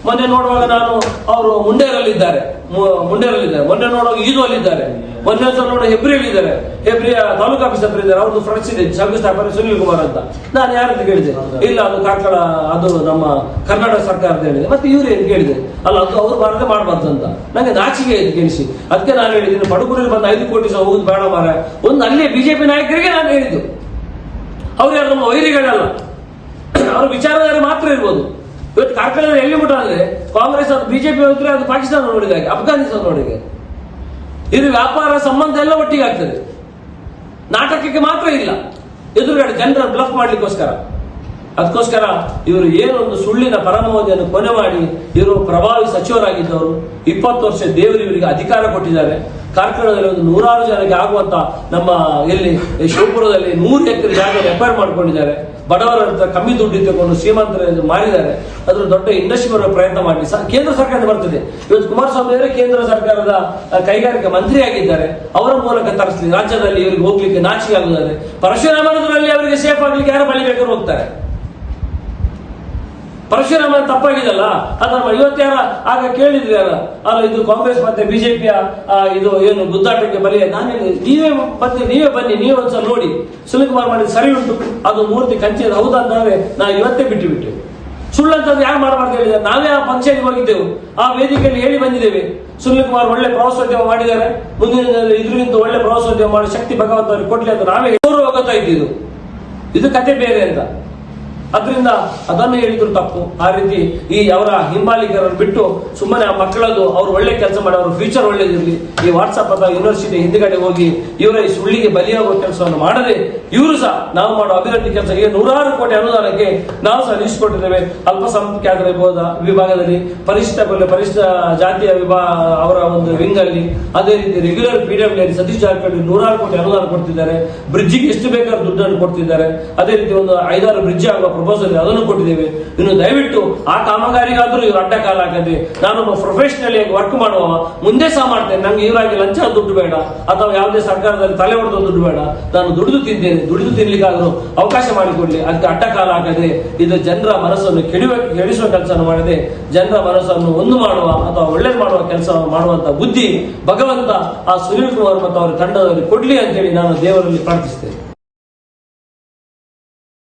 ಮೊನ್ನೆ ನೋಡುವಾಗ ನಾನು ಅವರು ಮುಂಡೇರಲ್ಲಿದ್ದಾರೆ, ಮೊನ್ನೆ ನೋಡುವಾಗ ಈದುವಲ್ಲಿದ್ದಾರೆ, ಮೊನ್ನೆ ನೋಡುವ ಹೆಬ್ರಿಯಲ್ಲಿದ್ದಾರೆ, ಹೆಬ್ರಿಯ ತಾಲೂಕು ಆಫೀಸ್ ಹತ್ರ ಇದ್ದಾರೆ. ಅವ್ರದ್ದು ಫ್ರೆಂಡ್ಸ್ ಇದೆ, ಶಂಕುಸ್ಥಾಪನೆ ಸುನೀಲ್ ಕುಮಾರ್ ಅಂತ. ನಾನು ಯಾರಂತ ಕೇಳಿದೆ, ಇಲ್ಲ ಅದು ಕಾರ್ಕಳ, ಅದು ನಮ್ಮ ಕರ್ನಾಟಕ ಸರ್ಕಾರದ ಹೇಳಿದೆ. ಮತ್ತೆ ಇವ್ರು ಏನ್ ಕೇಳಿದೆ, ಅಲ್ಲ ಅದು ಅವ್ರು ಬಾರದೆ ಮಾಡಬಾರ್ದು ಅಂತ. ನಂಗೆ ನಾಚಿಕೆ ಆಯ್ತು ಕೇಳಿಸಿ. ಅದಕ್ಕೆ ನಾನು ಹೇಳಿದ್ದೀನಿ, ಪಡುಗುರಲ್ಲಿ ಬಂದು 5 ಕೋಟಿ ಸಹ ಹೋಗುದು ಬೇಡ ಮಾರ. ಒಂದು ಅಲ್ಲೇ ಬಿಜೆಪಿ ನಾಯಕರಿಗೆ ನಾನು ಹೇಳಿದ್ದು, ಅವ್ರು ಯಾರು ನಮ್ಮ ವೈರಿಗಳಲ್ಲ, ಅವ್ರ ವಿಚಾರಧಾರೆ ಮಾತ್ರ ಇರ್ಬೋದು. ಇವತ್ತು ಕಾರ್ಕಳದಲ್ಲಿ ಎಲ್ಲಿ ಮುಟ್ಟ ಅಂದ್ರೆ ಕಾಂಗ್ರೆಸ್ ಅದು ಬಿಜೆಪಿ ಹೋದ್ರೆ ಅದು ಪಾಕಿಸ್ತಾನ ನೋಡಿದ ಹಾಗೆ, ಅಫ್ಘಾನಿಸ್ತಾನ ನೋಡಿಗೆ. ಇದು ವ್ಯಾಪಾರ ಸಂಬಂಧ ಎಲ್ಲ ಒಟ್ಟಿಗೆ ಆಗ್ತದೆ, ನಾಟಕಕ್ಕೆ ಮಾತ್ರ ಇಲ್ಲ. ಎದುರುಗಡೆ ಜನರ ಬ್ಲಫ್ ಮಾಡ್ಲಿಕ್ಕೋಸ್ಕರ. ಅದಕ್ಕೋಸ್ಕರ ಇವರು ಏನೊಂದು ಸುಳ್ಳಿನ ಪರಮಾವಧಿಯನ್ನು ಕೊನೆ ಮಾಡಿ ಇವರು ಪ್ರಭಾವಿ ಸಚಿವರಾಗಿದ್ದವರು. 20 ವರ್ಷ ದೇವರು ಇವರಿಗೆ ಅಧಿಕಾರ ಕೊಟ್ಟಿದ್ದಾರೆ. ಕಾರ್ಕಳದಲ್ಲಿ ಒಂದು 100 ಜನಕ್ಕೆ ಆಗುವಂತ ನಮ್ಮ ಎಲ್ಲಿ ಶಿವಪುರದಲ್ಲಿ 100 ಎಕರೆ ಜಾಗ ರೆಪೇರ್ ಮಾಡ್ಕೊಂಡಿದ್ದಾರೆ. ಬಡವರ ಹತ್ರ ಕಮ್ಮಿ ದುಡ್ಡು ಇಟ್ಟುಕೊಂಡು ಶ್ರೀಮಂತರ ಮಾರಿದ್ದಾರೆ. ಅದ್ರ ದೊಡ್ಡ ಇಂಡಸ್ಟ್ರಿ ಬರುವ ಪ್ರಯತ್ನ ಮಾಡಿ ಕೇಂದ್ರ ಸರ್ಕಾರದಿಂದ ಬರ್ತದೆ. ಇವತ್ತು ಕುಮಾರಸ್ವಾಮಿ ಅವರೇ ಕೇಂದ್ರ ಸರ್ಕಾರದ ಕೈಗಾರಿಕಾ ಮಂತ್ರಿ ಆಗಿದ್ದಾರೆ. ಅವರ ಮೂಲಕ ತರಿಸಲಿ ರಾಜ್ಯದಲ್ಲಿ ಇವರಿಗೆ ಹೋಗ್ಲಿಕ್ಕೆ ನಾಚಿಕೆ ಆಗುತ್ತದೆ. ಪರಶುರಾಮನದಲ್ಲಿ ಅವರಿಗೆ ಸೇಫ್ ಆಗ್ಲಿಕ್ಕೆ ಯಾರು ಬಳಿ ಬೇಕಾದ್ರೂ ಹೋಗ್ತಾರೆ. ಪರಶುರಾಮ ತಪ್ಪಾಗಿದಲ್ಲ ಅದನ್ನ ಇವತ್ತಾರ ಆಗ ಕೇಳಿದ್ರಿ ಅಲ್ಲ ಇದು ಕಾಂಗ್ರೆಸ್ ಮತ್ತೆ ಬಿಜೆಪಿಯ ಇದು ಏನು ಗುದ್ದಾಟಕ್ಕೆ ಬಲಿ. ನಾನು ನೀವೇ ಬನ್ನಿ ನೀವೇ ಒಂದ್ಸಲ ನೋಡಿ ಸುನೀಲ್ ಕುಮಾರ್ ಮಾಡಿದ ಸರಿ ಉಂಟು, ಅದು ಮೂರ್ತಿ ಕಂಚಿದ ಹೌದಂದ್ರೆ ನಾವು ಇವತ್ತೇ ಬಿಟ್ಟು ಸುಳ್ಳಂತದ್ದು ಯಾರು ಮಾಡಬಾರ್ದು ಹೇಳಿದ್ದಾರೆ. ನಾವೇ ಆ ಫಂಕ್ಷನ್ ಹೋಗಿದ್ದೆವು, ಆ ವೇದಿಕೆಯಲ್ಲಿ ಹೇಳಿ ಬಂದಿದ್ದೇವೆ. ಸುನೀಲ್ ಕುಮಾರ್ ಒಳ್ಳೆ ಪ್ರವಾಸೋದ್ಯಮ ಮಾಡಿದ್ದಾರೆ, ಮುಂದಿನ ಇದರಿಂದ ಒಳ್ಳೆ ಪ್ರವಾಸೋದ್ಯಮ ಮಾಡಿ ಶಕ್ತಿ ಭಗವಂತ ಅವರಿಗೆ ಕೊಡ್ಲಿ ಅಂತ ನಾವೇ ಗೊತ್ತಾ ಇದ್ದಿದ್ದು. ಇದು ಕತೆ ಬೇರೆ ಅಂತ. ಅದರಿಂದ ಅದನ್ನು ಹೇಳಿದ್ರು ತಪ್ಪು. ಆ ರೀತಿ ಈ ಅವರ ಹಿಂಬಾಲಿಕರನ್ನು ಬಿಟ್ಟು ಸುಮ್ಮನೆ ಆ ಮಕ್ಕಳದ್ದು ಅವ್ರು ಒಳ್ಳೆ ಕೆಲಸ ಮಾಡಿ ಅವ್ರ ಫ್ಯೂಚರ್ ಒಳ್ಳೇದಿರಲಿ. ಈ ವಾಟ್ಸಪ್ ಅಥವಾ ಯೂನಿವರ್ಸಿಟಿ ಹಿಂದ್ಗಡೆ ಹೋಗಿ ಇವರ ಈ ಸುಳ್ಳಿಗೆ ಬಲಿಯಾಗುವ ಕೆಲಸವನ್ನು ಮಾಡದೆ ಇವರು ಸಹ ನಾವು ಮಾಡೋ ಅಭಿವೃದ್ಧಿ ಕೆಲಸ 100 ಕೋಟಿ ಅನುದಾನಕ್ಕೆ ನಾವು ಸಹ ನಿಲ್ಲಿಸಿಕೊಟ್ಟಿದ್ದೇವೆ. ಅಲ್ಪಸಂಖ್ಯಾತರ ವಿಭಾಗದಲ್ಲಿ ಪರಿಶಿಷ್ಟ ಜಾತಿಯ ಅವರ ಒಂದು ವಿಂಗ್ ಅಲ್ಲಿ, ಅದೇ ರೀತಿ ರೆಗ್ಯುಲರ್ PWD ಸತೀಶ್ ಜಾರಕಿಹೊಳಿ 100 ಕೋಟಿ ಅನುದಾನ ಕೊಡ್ತಿದ್ದಾರೆ. ಬ್ರಿಡ್ಜಿಗೆ ಎಷ್ಟು ಬೇಕಾದ್ರೂ ದುಡ್ಡನ್ನು ಕೊಡ್ತಿದ್ದಾರೆ. ಅದೇ ರೀತಿ ಒಂದು 5-6 ಬ್ರಿಡ್ಜ್ ಆಗುವ ಪ್ರಪೋಸಲ್ ಅದನ್ನು ಕೊಟ್ಟಿದ್ದೇವೆ. ಇನ್ನು ದಯವಿಟ್ಟು ಆ ಕಾಮಗಾರಿಗಾದ್ರೂ ಇವರು ಅಡ್ಡ ಕಾಲ ಹಾಕದೆ, ನಾನು ಪ್ರೊಫೆಷನಲ್ ಆಗಿ ವರ್ಕ್ ಮಾಡುವ ಮುಂದೆ ಸಹ ಮಾಡ್ತೇನೆ, ನಂಗೆ ಇವರಾಗಿ ಲಂಚ ದುಡ್ಡು ಬೇಡ ಅಥವಾ ಯಾವುದೇ ಸರ್ಕಾರದಲ್ಲಿ ತಲೆ ಹೊಡೆದ ದುಡ್ಡು ಬೇಡ, ನಾನು ದುಡಿದು ತಿನ್ಲಿಕ್ಕಾದ್ರೂ ಅವಕಾಶ ಮಾಡಿಕೊಡ್ಲಿ. ಅದಕ್ಕೆ ಅಡ್ಡ ಕಾಲ ಹಾಕದೆ ಇದು ಜನರ ಮನಸ್ಸನ್ನು ಕೆಡಿಸುವ ಕೆಲಸ ಮಾಡದೆ ಜನರ ಮನಸ್ಸನ್ನು ಒಂದು ಮಾಡುವ ಅಥವಾ ಒಳ್ಳೇದು ಮಾಡುವ ಕೆಲಸ ಮಾಡುವಂತ ಬುದ್ಧಿ ಭಗವಂತ ಆ ಸುನೀಲ್ ಕುಮಾರ್ ಮತ್ತು ಅವರ ತಂಡದಲ್ಲಿ ಕೊಡ್ಲಿ ಅಂತೇಳಿ ನಾನು ದೇವರಲ್ಲಿ ಪ್ರಾರ್ಥಿಸ್ತೇನೆ.